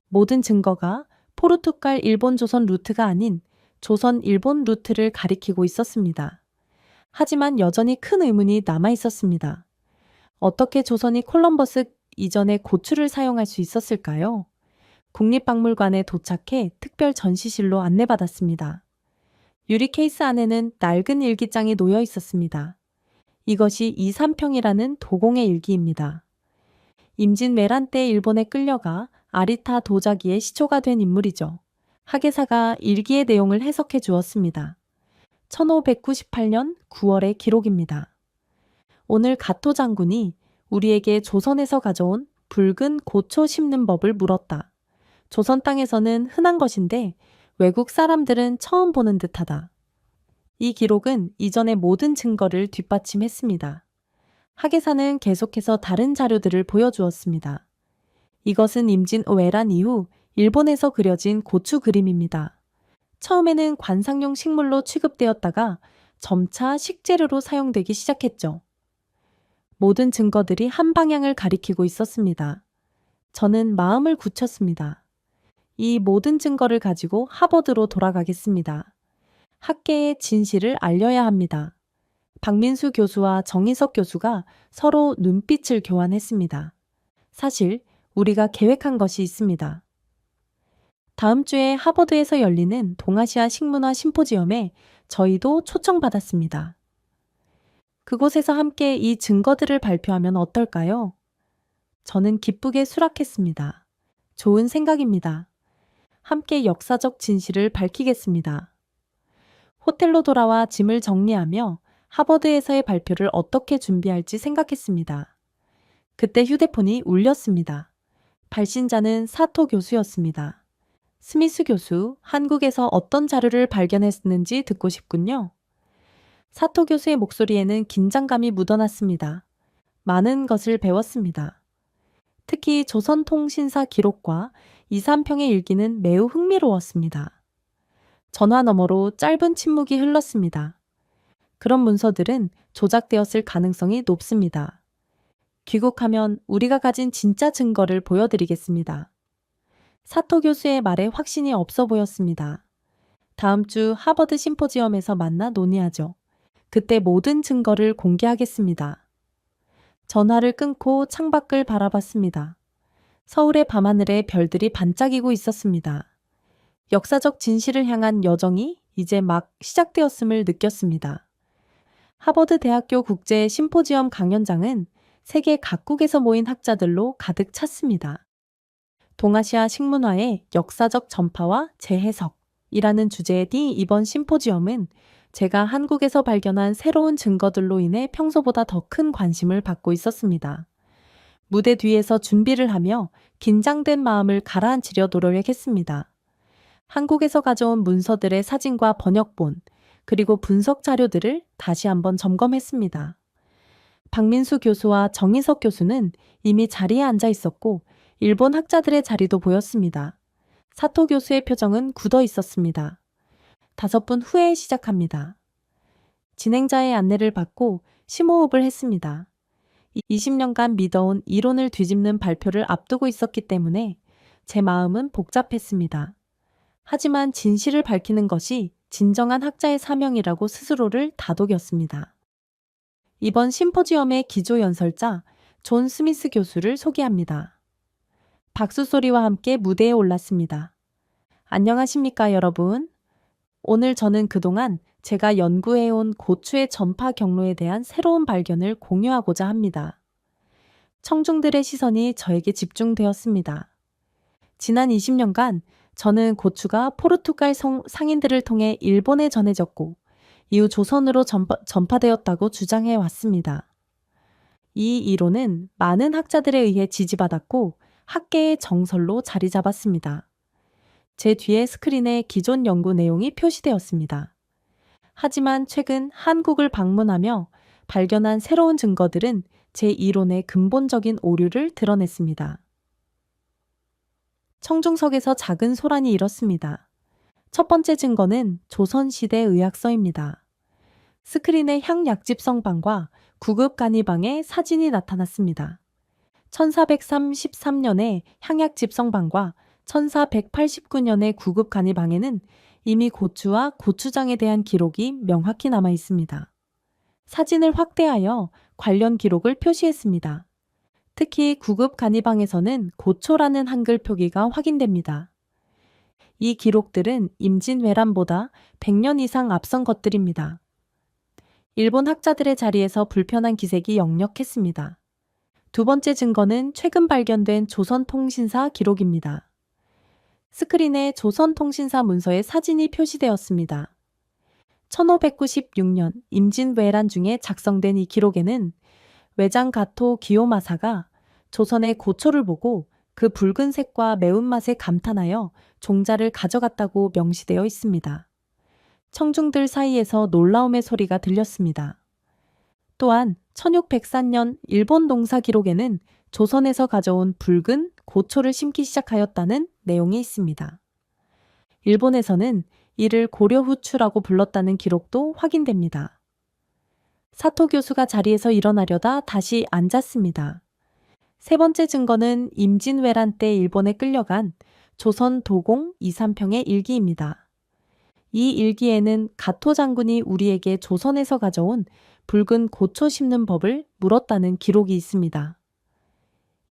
모든 증거가 포르투갈 일본 조선 루트가 아닌 조선 일본 루트를 가리키고 있었습니다. 하지만 여전히 큰 의문이 남아 있었습니다. 어떻게 조선이 콜럼버스 이전에 고추를 사용할 수 있었을까요? 국립박물관에 도착해 특별 전시실로 안내받았습니다. 유리 케이스 안에는 낡은 일기장이 놓여 있었습니다. 이것이 이삼평이라는 도공의 일기입니다. 임진왜란 때 일본에 끌려가 아리타 도자기의 시초가 된 인물이죠. 학예사가 일기의 내용을 해석해 주었습니다. 1598년 9월의 기록입니다. 오늘 가토 장군이 우리에게 조선에서 가져온 붉은 고초 심는 법을 물었다. 조선 땅에서는 흔한 것인데 외국 사람들은 처음 보는 듯하다. 이 기록은 이전의 모든 증거를 뒷받침했습니다. 학예사는 계속해서 다른 자료들을 보여주었습니다. 이것은 임진왜란 이후 일본에서 그려진 고추 그림입니다. 처음에는 관상용 식물로 취급되었다가 점차 식재료로 사용되기 시작했죠. 모든 증거들이 한 방향을 가리키고 있었습니다. 저는 마음을 굳혔습니다. 이 모든 증거를 가지고 하버드로 돌아가겠습니다. 학계의 진실을 알려야 합니다. 박민수 교수와 정희석 교수가 서로 눈빛을 교환했습니다. 사실 우리가 계획한 것이 있습니다. 다음 주에 하버드에서 열리는 동아시아 식문화 심포지엄에 저희도 초청받았습니다. 그곳에서 함께 이 증거들을 발표하면 어떨까요? 저는 기쁘게 수락했습니다. 좋은 생각입니다. 함께 역사적 진실을 밝히겠습니다. 호텔로 돌아와 짐을 정리하며 하버드에서의 발표를 어떻게 준비할지 생각했습니다. 그때 휴대폰이 울렸습니다. 발신자는 사토 교수였습니다. 스미스 교수, 한국에서 어떤 자료를 발견했는지 듣고 싶군요. 사토 교수의 목소리에는 긴장감이 묻어났습니다. 많은 것을 배웠습니다. 특히 조선통신사 기록과 이삼평의 일기는 매우 흥미로웠습니다. 전화 너머로 짧은 침묵이 흘렀습니다. 그런 문서들은 조작되었을 가능성이 높습니다. 귀국하면 우리가 가진 진짜 증거를 보여드리겠습니다. 사토 교수의 말에 확신이 없어 보였습니다. 다음 주 하버드 심포지엄에서 만나 논의하죠. 그때 모든 증거를 공개하겠습니다. 전화를 끊고 창밖을 바라봤습니다. 서울의 밤하늘에 별들이 반짝이고 있었습니다. 역사적 진실을 향한 여정이 이제 막 시작되었음을 느꼈습니다. 하버드 대학교 국제 심포지엄 강연장은 세계 각국에서 모인 학자들로 가득 찼습니다. 동아시아 식문화의 역사적 전파와 재해석이라는 주제의 이번 심포지엄은 제가 한국에서 발견한 새로운 증거들로 인해 평소보다 더 큰 관심을 받고 있었습니다. 무대 뒤에서 준비를 하며 긴장된 마음을 가라앉히려 노력했습니다. 한국에서 가져온 문서들의 사진과 번역본, 그리고 분석 자료들을 다시 한번 점검했습니다. 박민수 교수와 정희석 교수는 이미 자리에 앉아 있었고 일본 학자들의 자리도 보였습니다. 사토 교수의 표정은 굳어 있었습니다. 5분 후에 시작합니다. 진행자의 안내를 받고 심호흡을 했습니다. 20년간 믿어온 이론을 뒤집는 발표를 앞두고 있었기 때문에 제 마음은 복잡했습니다. 하지만 진실을 밝히는 것이 진정한 학자의 사명이라고 스스로를 다독였습니다. 이번 심포지엄의 기조 연설자 존 스미스 교수를 소개합니다. 박수 소리와 함께 무대에 올랐습니다. 안녕하십니까, 여러분? 오늘 저는 그동안 제가 연구해온 고추의 전파 경로에 대한 새로운 발견을 공유하고자 합니다. 청중들의 시선이 저에게 집중되었습니다. 지난 20년간 저는 고추가 포르투갈 상인들을 통해 일본에 전해졌고 이후 조선으로 전파되었다고 주장해 왔습니다. 이 이론은 많은 학자들에 의해 지지받았고 학계의 정설로 자리 잡았습니다. 제 뒤에 스크린에 기존 연구 내용이 표시되었습니다. 하지만 최근 한국을 방문하며 발견한 새로운 증거들은 제 이론의 근본적인 오류를 드러냈습니다. 청중석에서 작은 소란이 일었습니다. 첫 번째 증거는 조선시대 의학서입니다. 스크린에 향약집성방과 구급간이방의 사진이 나타났습니다. 1433년에 향약집성방과 1489년의 구급간이방에는 이미 고추와 고추장에 대한 기록이 명확히 남아 있습니다. 사진을 확대하여 관련 기록을 표시했습니다. 특히 구급간이방에서는 고초라는 한글 표기가 확인됩니다. 이 기록들은 임진왜란보다 100년 이상 앞선 것들입니다. 일본 학자들의 자리에서 불편한 기색이 역력했습니다. 두 번째 증거는 최근 발견된 조선통신사 기록입니다. 스크린에 조선통신사 문서의 사진이 표시되었습니다. 1596년 임진왜란 중에 작성된 이 기록에는 외장가토 기요마사가 조선의 고초를 보고 그 붉은색과 매운맛에 감탄하여 종자를 가져갔다고 명시되어 있습니다. 청중들 사이에서 놀라움의 소리가 들렸습니다. 또한 1604년 일본 농사 기록에는 조선에서 가져온 붉은 고초를 심기 시작하였다는 내용이 있습니다. 일본에서는 이를 고려후추라고 불렀다는 기록도 확인됩니다. 사토 교수가 자리에서 일어나려다 다시 앉았습니다. 세 번째 증거는 임진왜란 때 일본에 끌려간 조선 도공 이삼평의 일기입니다. 이 일기에는 가토 장군이 우리에게 조선에서 가져온 붉은 고초 심는 법을 물었다는 기록이 있습니다.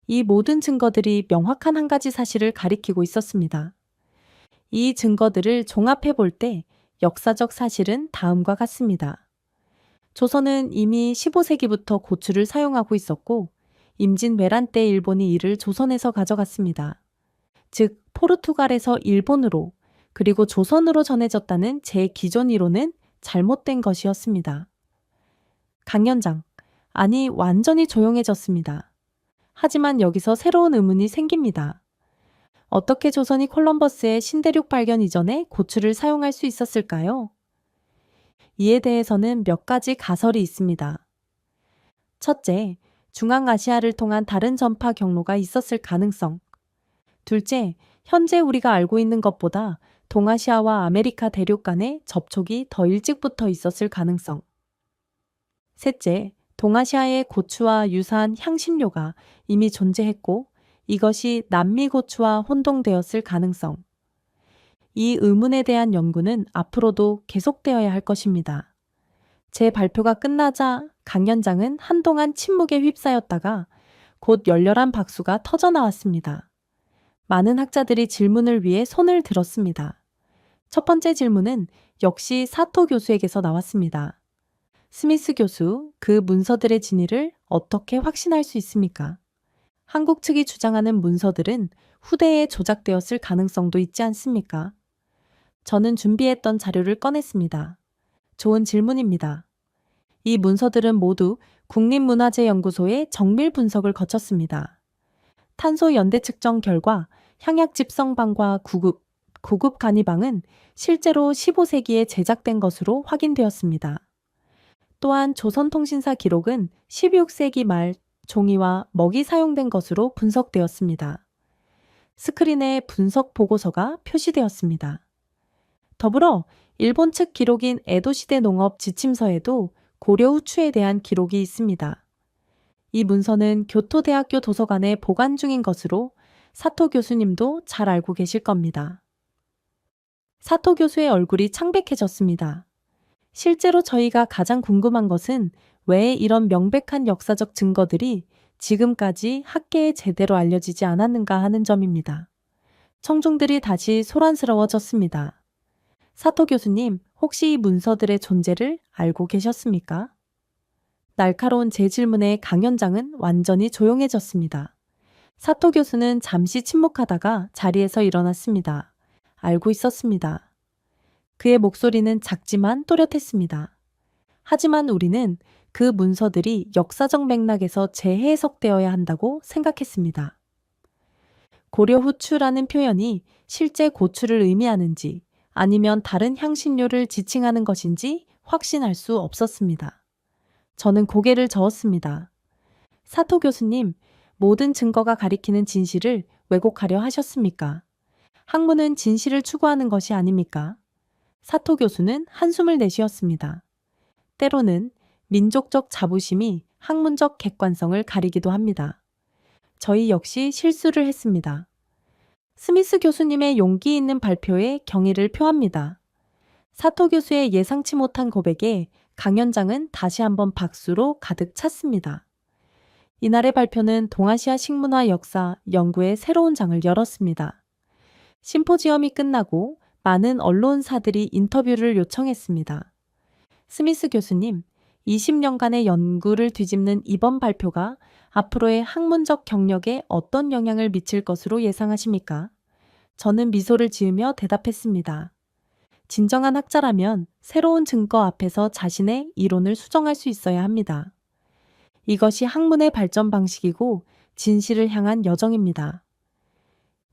이 모든 증거들이 명확한 한 가지 사실을 가리키고 있었습니다. 이 증거들을 종합해 볼 때 역사적 사실은 다음과 같습니다. 조선은 이미 15세기부터 고추를 사용하고 있었고 임진왜란 때 일본이 이를 조선에서 가져갔습니다. 즉 포르투갈에서 일본으로 그리고 조선으로 전해졌다는 제 기존 이론은 잘못된 것이었습니다. 강연장, 아니 완전히 조용해졌습니다. 하지만 여기서 새로운 의문이 생깁니다. 어떻게 조선이 콜럼버스의 신대륙 발견 이전에 고추를 사용할 수 있었을까요? 이에 대해서는 몇 가지 가설이 있습니다. 첫째, 중앙아시아를 통한 다른 전파 경로가 있었을 가능성. 둘째, 현재 우리가 알고 있는 것보다 동아시아와 아메리카 대륙 간의 접촉이 더 일찍부터 있었을 가능성. 셋째, 동아시아의 고추와 유사한 향신료가 이미 존재했고 이것이 남미 고추와 혼동되었을 가능성. 이 의문에 대한 연구는 앞으로도 계속되어야 할 것입니다. 제 발표가 끝나자 강연장은 한동안 침묵에 휩싸였다가 곧 열렬한 박수가 터져나왔습니다. 많은 학자들이 질문을 위해 손을 들었습니다. 첫 번째 질문은 역시 사토 교수에게서 나왔습니다. 스미스 교수, 그 문서들의 진위를 어떻게 확신할 수 있습니까? 한국 측이 주장하는 문서들은 후대에 조작되었을 가능성도 있지 않습니까? 저는 준비했던 자료를 꺼냈습니다. 좋은 질문입니다. 이 문서들은 모두 국립문화재연구소의 정밀 분석을 거쳤습니다. 탄소 연대 측정 결과 향약집성방과 구급간이방은 실제로 15세기에 제작된 것으로 확인되었습니다. 또한 조선통신사 기록은 16세기 말 종이와 먹이 사용된 것으로 분석되었습니다. 스크린에 분석 보고서가 표시되었습니다. 더불어 일본 측 기록인 에도시대 농업 지침서에도 고려 후추에 대한 기록이 있습니다. 이 문서는 교토대학교 도서관에 보관 중인 것으로 사토 교수님도 잘 알고 계실 겁니다. 사토 교수의 얼굴이 창백해졌습니다. 실제로 저희가 가장 궁금한 것은 왜 이런 명백한 역사적 증거들이 지금까지 학계에 제대로 알려지지 않았는가 하는 점입니다. 청중들이 다시 소란스러워졌습니다. 사토 교수님, 혹시 이 문서들의 존재를 알고 계셨습니까? 날카로운 제 질문에 강연장은 완전히 조용해졌습니다. 사토 교수는 잠시 침묵하다가 자리에서 일어났습니다. 알고 있었습니다. 그의 목소리는 작지만 또렷했습니다. 하지만 우리는 그 문서들이 역사적 맥락에서 재해석되어야 한다고 생각했습니다. 고려 후추라는 표현이 실제 고추를 의미하는지 아니면 다른 향신료를 지칭하는 것인지 확신할 수 없었습니다. 저는 고개를 저었습니다. 사토 교수님, 모든 증거가 가리키는 진실을 왜곡하려 하셨습니까? 학문은 진실을 추구하는 것이 아닙니까? 사토 교수는 한숨을 내쉬었습니다. 때로는 민족적 자부심이 학문적 객관성을 가리기도 합니다. 저희 역시 실수를 했습니다. 스미스 교수님의 용기 있는 발표에 경의를 표합니다. 사토 교수의 예상치 못한 고백에 강연장은 다시 한번 박수로 가득 찼습니다. 이날의 발표는 동아시아 식문화 역사 연구의 새로운 장을 열었습니다. 심포지엄이 끝나고 많은 언론사들이 인터뷰를 요청했습니다. 스미스 교수님, 20년간의 연구를 뒤집는 이번 발표가 앞으로의 학문적 경력에 어떤 영향을 미칠 것으로 예상하십니까? 저는 미소를 지으며 대답했습니다. 진정한 학자라면 새로운 증거 앞에서 자신의 이론을 수정할 수 있어야 합니다. 이것이 학문의 발전 방식이고 진실을 향한 여정입니다.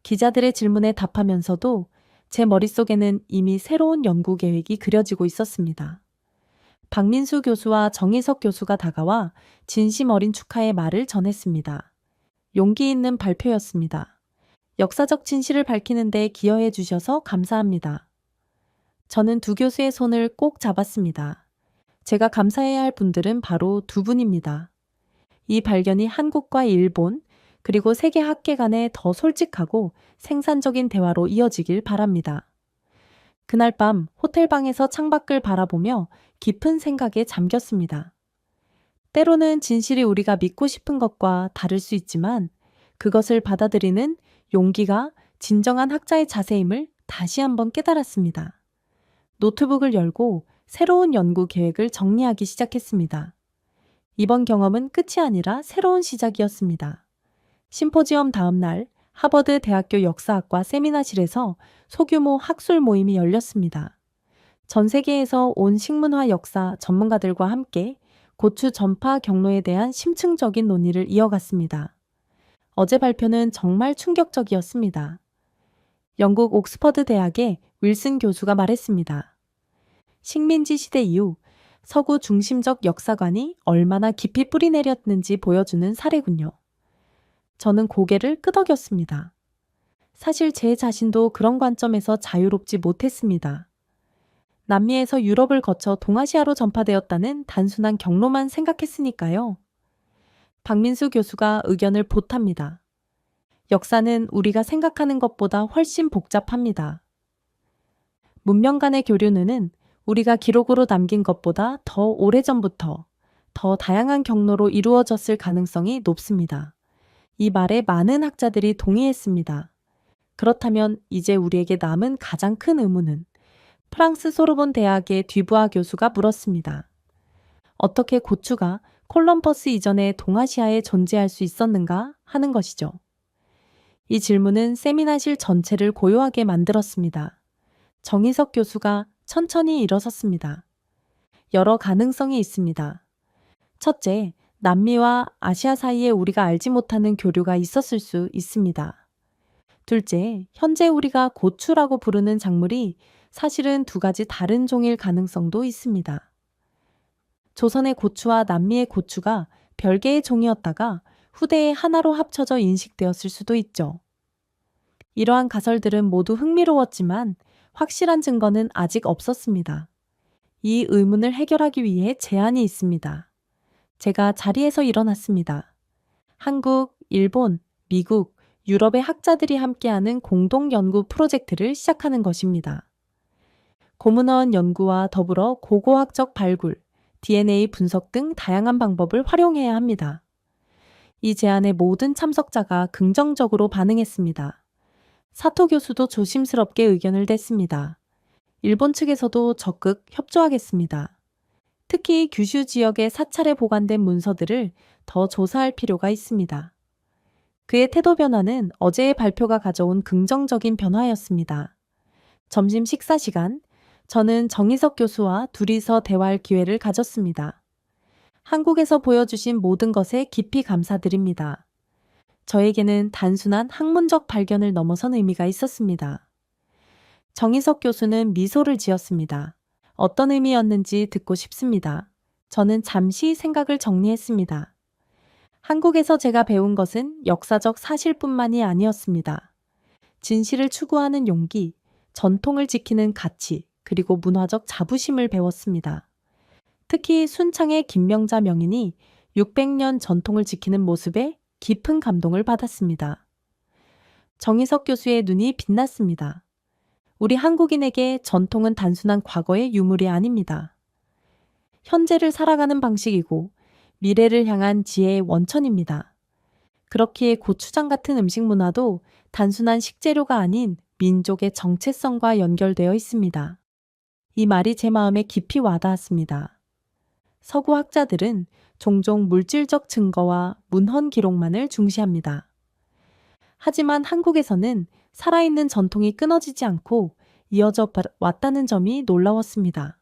기자들의 질문에 답하면서도 제 머릿속에는 이미 새로운 연구 계획이 그려지고 있었습니다. 박민수 교수와 정희석 교수가 다가와 진심 어린 축하의 말을 전했습니다. 용기 있는 발표였습니다. 역사적 진실을 밝히는 데 기여해 주셔서 감사합니다. 저는 두 교수의 손을 꼭 잡았습니다. 제가 감사해야 할 분들은 바로 두 분입니다. 이 발견이 한국과 일본, 그리고 세계 학계 간의 더 솔직하고 생산적인 대화로 이어지길 바랍니다. 그날 밤 호텔방에서 창밖을 바라보며 깊은 생각에 잠겼습니다. 때로는 진실이 우리가 믿고 싶은 것과 다를 수 있지만 그것을 받아들이는 용기가 진정한 학자의 자세임을 다시 한번 깨달았습니다. 노트북을 열고 새로운 연구 계획을 정리하기 시작했습니다. 이번 경험은 끝이 아니라 새로운 시작이었습니다. 심포지엄 다음 날 하버드 대학교 역사학과 세미나실에서 소규모 학술 모임이 열렸습니다. 전 세계에서 온 식문화 역사 전문가들과 함께 고추 전파 경로에 대한 심층적인 논의를 이어갔습니다. 어제 발표는 정말 충격적이었습니다. 영국 옥스퍼드 대학의 윌슨 교수가 말했습니다. 식민지 시대 이후 서구 중심적 역사관이 얼마나 깊이 뿌리내렸는지 보여주는 사례군요. 저는 고개를 끄덕였습니다. 사실 제 자신도 그런 관점에서 자유롭지 못했습니다. 남미에서 유럽을 거쳐 동아시아로 전파되었다는 단순한 경로만 생각했으니까요. 박민수 교수가 의견을 보탑니다. 역사는 우리가 생각하는 것보다 훨씬 복잡합니다. 문명 간의 교류는 우리가 기록으로 남긴 것보다 더 오래전부터 더 다양한 경로로 이루어졌을 가능성이 높습니다. 이 말에 많은 학자들이 동의했습니다. 그렇다면 이제 우리에게 남은 가장 큰 의문은 프랑스 소르본 대학의 듀부아 교수가 물었습니다. 어떻게 고추가 콜럼버스 이전에 동아시아에 존재할 수 있었는가 하는 것이죠. 이 질문은 세미나실 전체를 고요하게 만들었습니다. 정희석 교수가 천천히 일어섰습니다. 여러 가능성이 있습니다. 첫째, 남미와 아시아 사이에 우리가 알지 못하는 교류가 있었을 수 있습니다. 둘째, 현재 우리가 고추라고 부르는 작물이 사실은 두 가지 다른 종일 가능성도 있습니다. 조선의 고추와 남미의 고추가 별개의 종이었다가 후대에 하나로 합쳐져 인식되었을 수도 있죠. 이러한 가설들은 모두 흥미로웠지만 확실한 증거는 아직 없었습니다. 이 의문을 해결하기 위해 제안이 있습니다. 제가 자리에서 일어났습니다. 한국, 일본, 미국, 유럽의 학자들이 함께하는 공동 연구 프로젝트를 시작하는 것입니다. 고문원 연구와 더불어 고고학적 발굴, DNA 분석 등 다양한 방법을 활용해야 합니다. 이 제안에 모든 참석자가 긍정적으로 반응했습니다. 사토 교수도 조심스럽게 의견을 냈습니다. 일본 측에서도 적극 협조하겠습니다. 특히 규슈 지역에 사찰에 보관된 문서들을 더 조사할 필요가 있습니다. 그의 태도 변화는 어제의 발표가 가져온 긍정적인 변화였습니다. 점심 식사 시간, 저는 정희석 교수와 둘이서 대화할 기회를 가졌습니다. 한국에서 보여주신 모든 것에 깊이 감사드립니다. 저에게는 단순한 학문적 발견을 넘어선 의미가 있었습니다. 정희석 교수는 미소를 지었습니다. 어떤 의미였는지 듣고 싶습니다. 저는 잠시 생각을 정리했습니다. 한국에서 제가 배운 것은 역사적 사실뿐만이 아니었습니다. 진실을 추구하는 용기, 전통을 지키는 가치, 그리고 문화적 자부심을 배웠습니다. 특히 순창의 김명자 명인이 600년 전통을 지키는 모습에 깊은 감동을 받았습니다. 정희석 교수의 눈이 빛났습니다. 우리 한국인에게 전통은 단순한 과거의 유물이 아닙니다. 현재를 살아가는 방식이고 미래를 향한 지혜의 원천입니다. 그렇기에 고추장 같은 음식 문화도 단순한 식재료가 아닌 민족의 정체성과 연결되어 있습니다. 이 말이 제 마음에 깊이 와닿았습니다. 서구 학자들은 종종 물질적 증거와 문헌 기록만을 중시합니다. 하지만 한국에서는 살아있는 전통이 끊어지지 않고 이어져 왔다는 점이 놀라웠습니다.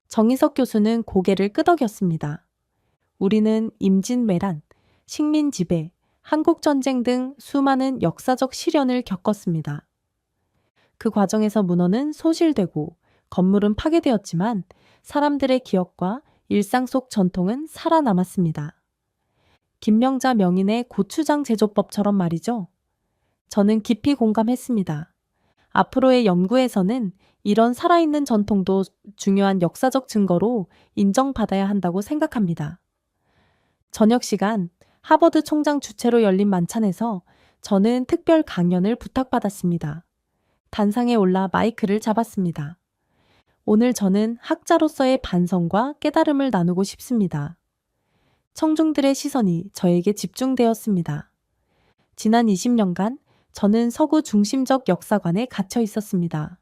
정희석 교수는 고개를 끄덕였습니다. 우리는 임진왜란, 식민지배, 한국전쟁 등 수많은 역사적 시련을 겪었습니다. 그 과정에서 문헌은 소실되고 건물은 파괴되었지만 사람들의 기억과 일상 속 전통은 살아남았습니다. 김명자 명인의 고추장 제조법처럼 말이죠. 저는 깊이 공감했습니다. 앞으로의 연구에서는 이런 살아있는 전통도 중요한 역사적 증거로 인정받아야 한다고 생각합니다. 저녁 시간 하버드 총장 주최로 열린 만찬에서 저는 특별 강연을 부탁받았습니다. 단상에 올라 마이크를 잡았습니다. 오늘 저는 학자로서의 반성과 깨달음을 나누고 싶습니다. 청중들의 시선이 저에게 집중되었습니다. 지난 20년간 저는 서구 중심적 역사관에 갇혀 있었습니다.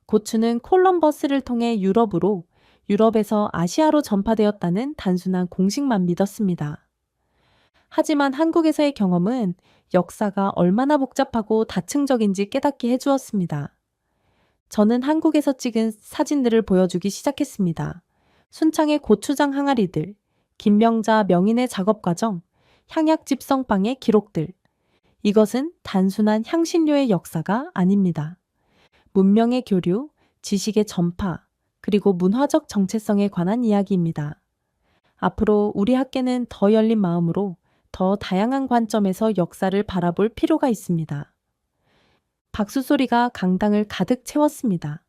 고추는 콜럼버스를 통해 유럽으로, 유럽에서 아시아로 전파되었다는 단순한 공식만 믿었습니다. 하지만 한국에서의 경험은 역사가 얼마나 복잡하고 다층적인지 깨닫게 해주었습니다. 저는 한국에서 찍은 사진들을 보여주기 시작했습니다. 순창의 고추장 항아리들, 김명자 명인의 작업 과정, 향약 집성빵의 기록들. 이것은 단순한 향신료의 역사가 아닙니다. 문명의 교류, 지식의 전파, 그리고 문화적 정체성에 관한 이야기입니다. 앞으로 우리 학계는 더 열린 마음으로 더 다양한 관점에서 역사를 바라볼 필요가 있습니다. 박수 소리가 강당을 가득 채웠습니다.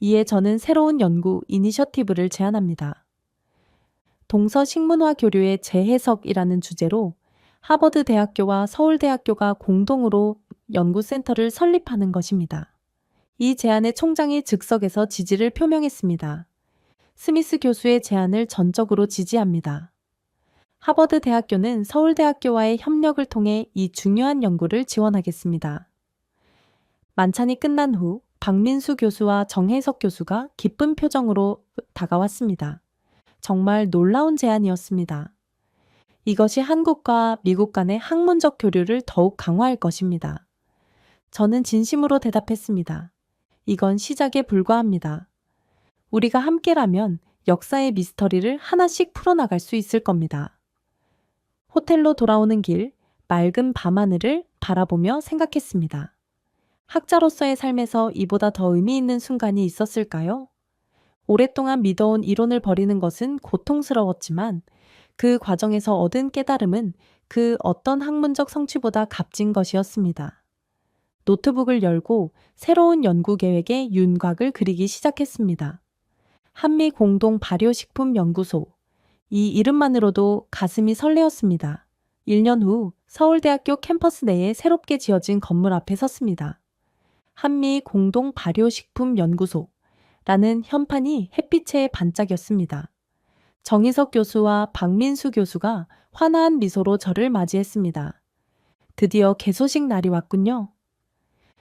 이에 저는 새로운 연구 이니셔티브를 제안합니다. 동서식문화 교류의 재해석이라는 주제로 하버드 대학교와 서울대학교가 공동으로 연구센터를 설립하는 것입니다. 이 제안에 총장이 즉석에서 지지를 표명했습니다. 스미스 교수의 제안을 전적으로 지지합니다. 하버드 대학교는 서울대학교와의 협력을 통해 이 중요한 연구를 지원하겠습니다. 만찬이 끝난 후 박민수 교수와 정혜석 교수가 기쁜 표정으로 다가왔습니다. 정말 놀라운 제안이었습니다. 이것이 한국과 미국 간의 학문적 교류를 더욱 강화할 것입니다. 저는 진심으로 대답했습니다. 이건 시작에 불과합니다. 우리가 함께라면 역사의 미스터리를 하나씩 풀어나갈 수 있을 겁니다. 호텔로 돌아오는 길, 맑은 밤하늘을 바라보며 생각했습니다. 학자로서의 삶에서 이보다 더 의미 있는 순간이 있었을까요? 오랫동안 믿어온 이론을 버리는 것은 고통스러웠지만 그 과정에서 얻은 깨달음은 그 어떤 학문적 성취보다 값진 것이었습니다. 노트북을 열고 새로운 연구 계획의 윤곽을 그리기 시작했습니다. 한미 공동 발효식품 연구소. 이 이름만으로도 가슴이 설레었습니다. 1년 후 서울대학교 캠퍼스 내에 새롭게 지어진 건물 앞에 섰습니다. 한미 공동 발효식품 연구소라는 현판이 햇빛에 반짝였습니다. 정희석 교수와 박민수 교수가 환한 미소로 저를 맞이했습니다. 드디어 개소식 날이 왔군요.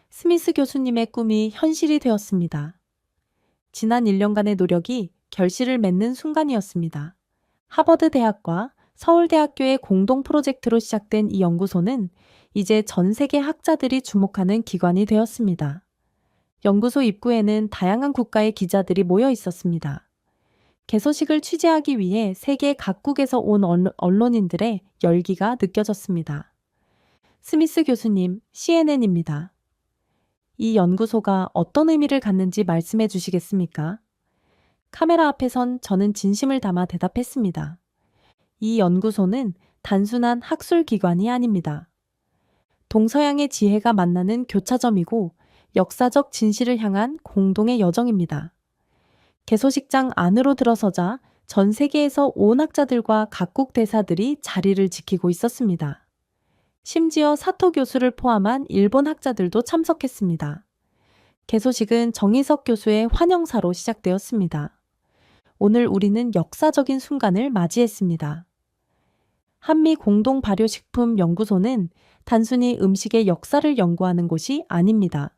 스미스 교수님의 꿈이 현실이 되었습니다. 지난 1년간의 노력이 결실을 맺는 순간이었습니다. 하버드 대학과 서울대학교의 공동 프로젝트로 시작된 이 연구소는 이제 전 세계 학자들이 주목하는 기관이 되었습니다. 연구소 입구에는 다양한 국가의 기자들이 모여 있었습니다. 개소식을 취재하기 위해 세계 각국에서 온 언론인들의 열기가 느껴졌습니다. 스미스 교수님, CNN입니다. 이 연구소가 어떤 의미를 갖는지 말씀해 주시겠습니까? 카메라 앞에선 저는 진심을 담아 대답했습니다. 이 연구소는 단순한 학술 기관이 아닙니다. 동서양의 지혜가 만나는 교차점이고 역사적 진실을 향한 공동의 여정입니다. 개소식장 안으로 들어서자 전 세계에서 온 학자들과 각국 대사들이 자리를 지키고 있었습니다. 심지어 사토 교수를 포함한 일본 학자들도 참석했습니다. 개소식은 정희석 교수의 환영사로 시작되었습니다. 오늘 우리는 역사적인 순간을 맞이했습니다. 한미 공동 발효식품 연구소는 단순히 음식의 역사를 연구하는 곳이 아닙니다.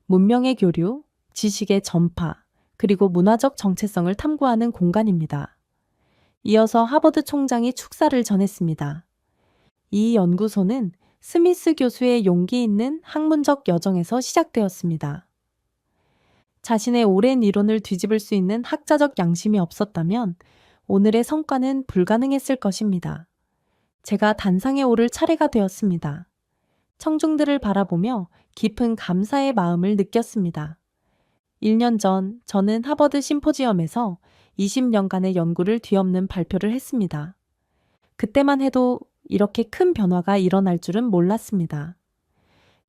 문명의 교류, 지식의 전파, 그리고 문화적 정체성을 탐구하는 공간입니다. 이어서 하버드 총장이 축사를 전했습니다. 이 연구소는 스미스 교수의 용기 있는 학문적 여정에서 시작되었습니다. 자신의 오랜 이론을 뒤집을 수 있는 학자적 양심이 없었다면 오늘의 성과는 불가능했을 것입니다. 제가 단상에 오를 차례가 되었습니다. 청중들을 바라보며 깊은 감사의 마음을 느꼈습니다. 1년 전 저는 하버드 심포지엄에서 20년간의 연구를 뒤엎는 발표를 했습니다. 그때만 해도 이렇게 큰 변화가 일어날 줄은 몰랐습니다.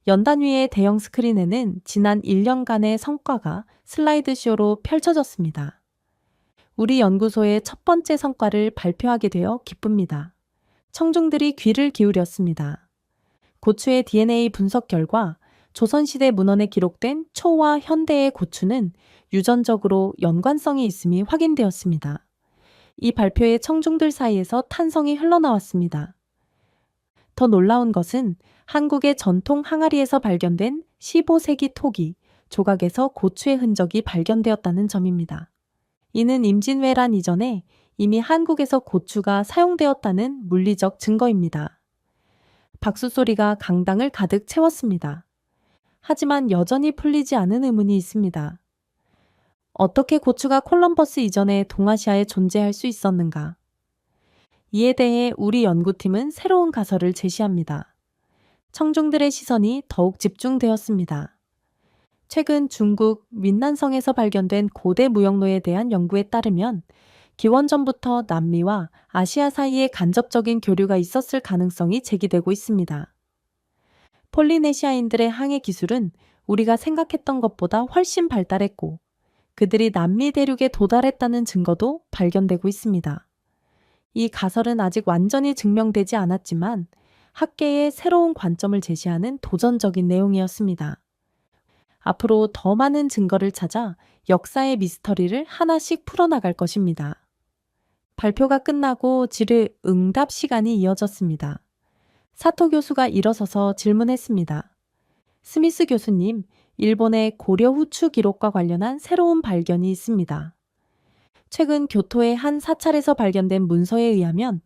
연단 위의 대형 스크린에는 지난 1년간의 성과가 슬라이드쇼로 펼쳐졌습니다. 우리 연구소의 첫 번째 성과를 발표하게 되어 기쁩니다. 청중들이 귀를 기울였습니다. 고추의 DNA 분석 결과 조선시대 문헌에 기록된 초와 현대의 고추는 유전적으로 연관성이 있음이 확인되었습니다. 이 발표에 청중들 사이에서 탄성이 흘러나왔습니다. 더 놀라운 것은 한국의 전통 항아리에서 발견된 15세기 토기, 조각에서 고추의 흔적이 발견되었다는 점입니다. 이는 임진왜란 이전에 이미 한국에서 고추가 사용되었다는 물리적 증거입니다. 박수 소리가 강당을 가득 채웠습니다. 하지만 여전히 풀리지 않은 의문이 있습니다. 어떻게 고추가 콜럼버스 이전에 동아시아에 존재할 수 있었는가? 이에 대해 우리 연구팀은 새로운 가설을 제시합니다. 청중들의 시선이 더욱 집중되었습니다. 최근 중국 윈난성에서 발견된 고대 무역로에 대한 연구에 따르면 기원전부터 남미와 아시아 사이에 간접적인 교류가 있었을 가능성이 제기되고 있습니다. 폴리네시아인들의 항해 기술은 우리가 생각했던 것보다 훨씬 발달했고 그들이 남미 대륙에 도달했다는 증거도 발견되고 있습니다. 이 가설은 아직 완전히 증명되지 않았지만 학계의 새로운 관점을 제시하는 도전적인 내용이었습니다. 앞으로 더 많은 증거를 찾아 역사의 미스터리를 하나씩 풀어나갈 것입니다. 발표가 끝나고 질의응답 시간이 이어졌습니다. 사토 교수가 일어서서 질문했습니다. 스미스 교수님, 일본의 고려 후추 기록과 관련한 새로운 발견이 있습니다. 최근 교토의 한 사찰에서 발견된 문서에 의하면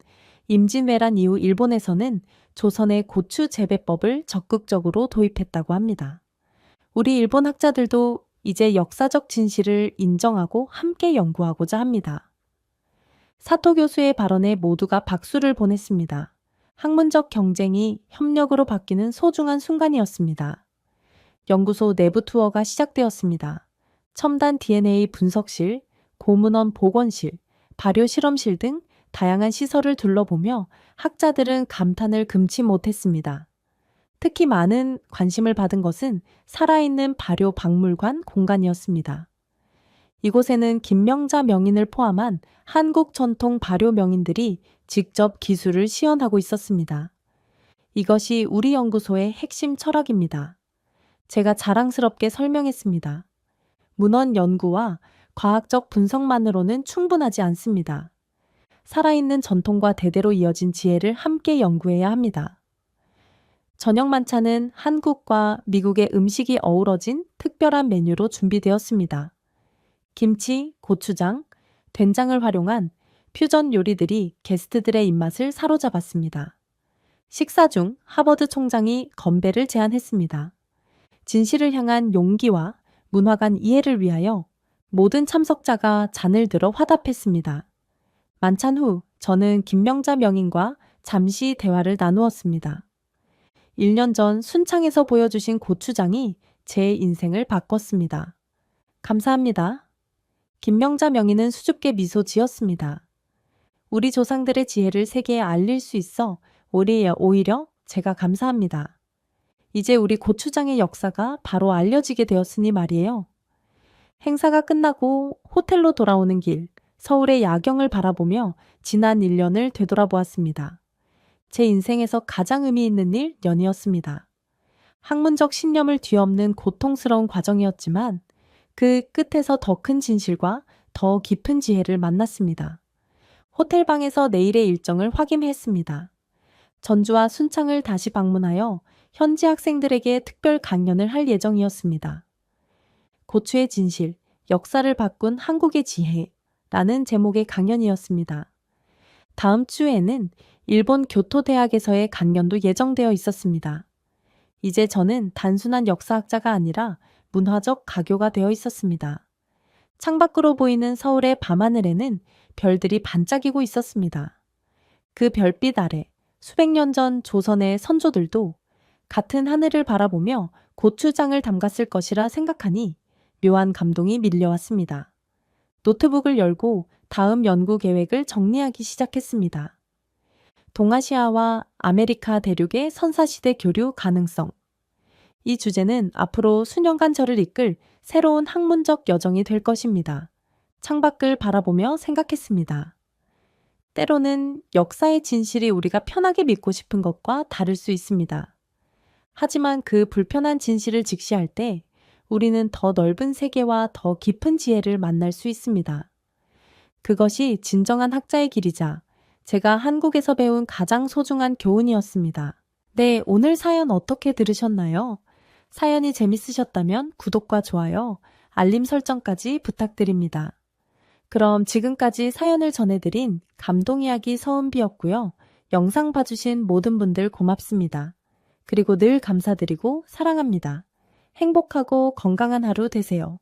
임진왜란 이후 일본에서는 조선의 고추 재배법을 적극적으로 도입했다고 합니다. 우리 일본 학자들도 이제 역사적 진실을 인정하고 함께 연구하고자 합니다. 사토 교수의 발언에 모두가 박수를 보냈습니다. 학문적 경쟁이 협력으로 바뀌는 소중한 순간이었습니다. 연구소 내부 투어가 시작되었습니다. 첨단 DNA 분석실, 고문원 복원실, 발효 실험실 등 다양한 시설을 둘러보며 학자들은 감탄을 금치 못했습니다. 특히 많은 관심을 받은 것은 살아있는 발효 박물관 공간이었습니다. 이곳에는 김명자 명인을 포함한 한국 전통 발효 명인들이 직접 기술을 시연하고 있었습니다. 이것이 우리 연구소의 핵심 철학입니다. 제가 자랑스럽게 설명했습니다. 문헌 연구와 과학적 분석만으로는 충분하지 않습니다. 살아있는 전통과 대대로 이어진 지혜를 함께 연구해야 합니다. 저녁 만찬은 한국과 미국의 음식이 어우러진 특별한 메뉴로 준비되었습니다. 김치, 고추장, 된장을 활용한 퓨전 요리들이 게스트들의 입맛을 사로잡았습니다. 식사 중 하버드 총장이 건배를 제안했습니다. 진실을 향한 용기와 문화 간 이해를 위하여 모든 참석자가 잔을 들어 화답했습니다. 만찬 후 저는 김명자 명인과 잠시 대화를 나누었습니다. 1년 전 순창에서 보여주신 고추장이 제 인생을 바꿨습니다. 감사합니다. 김명자 명인은 수줍게 미소 지었습니다. 우리 조상들의 지혜를 세계에 알릴 수 있어 오히려 제가 감사합니다. 이제 우리 고추장의 역사가 바로 알려지게 되었으니 말이에요. 행사가 끝나고 호텔로 돌아오는 길, 서울의 야경을 바라보며 지난 1년을 되돌아보았습니다. 제 인생에서 가장 의미 있는 일 년이었습니다. 학문적 신념을 뒤엎는 고통스러운 과정이었지만 그 끝에서 더 큰 진실과 더 깊은 지혜를 만났습니다. 호텔방에서 내일의 일정을 확인했습니다. 전주와 순창을 다시 방문하여 현지 학생들에게 특별 강연을 할 예정이었습니다. 고추의 진실, 역사를 바꾼 한국의 지혜라는 제목의 강연이었습니다. 다음 주에는 일본 교토대학에서의 강연도 예정되어 있었습니다. 이제 저는 단순한 역사학자가 아니라 문화적 가교가 되어 있었습니다. 창밖으로 보이는 서울의 밤하늘에는 별들이 반짝이고 있었습니다. 그 별빛 아래 수백 년 전 조선의 선조들도 같은 하늘을 바라보며 고추장을 담갔을 것이라 생각하니 묘한 감동이 밀려왔습니다. 노트북을 열고 다음 연구 계획을 정리하기 시작했습니다. 동아시아와 아메리카 대륙의 선사시대 교류 가능성. 이 주제는 앞으로 수년간 저를 이끌 새로운 학문적 여정이 될 것입니다. 창밖을 바라보며 생각했습니다. 때로는 역사의 진실이 우리가 편하게 믿고 싶은 것과 다를 수 있습니다. 하지만 그 불편한 진실을 직시할 때 우리는 더 넓은 세계와 더 깊은 지혜를 만날 수 있습니다. 그것이 진정한 학자의 길이자 제가 한국에서 배운 가장 소중한 교훈이었습니다. 네, 오늘 사연 어떻게 들으셨나요? 사연이 재밌으셨다면 구독과 좋아요, 알림 설정까지 부탁드립니다. 그럼 지금까지 사연을 전해드린 감동이야기 서은비였고요. 영상 봐주신 모든 분들 고맙습니다. 그리고 늘 감사드리고 사랑합니다. 행복하고 건강한 하루 되세요.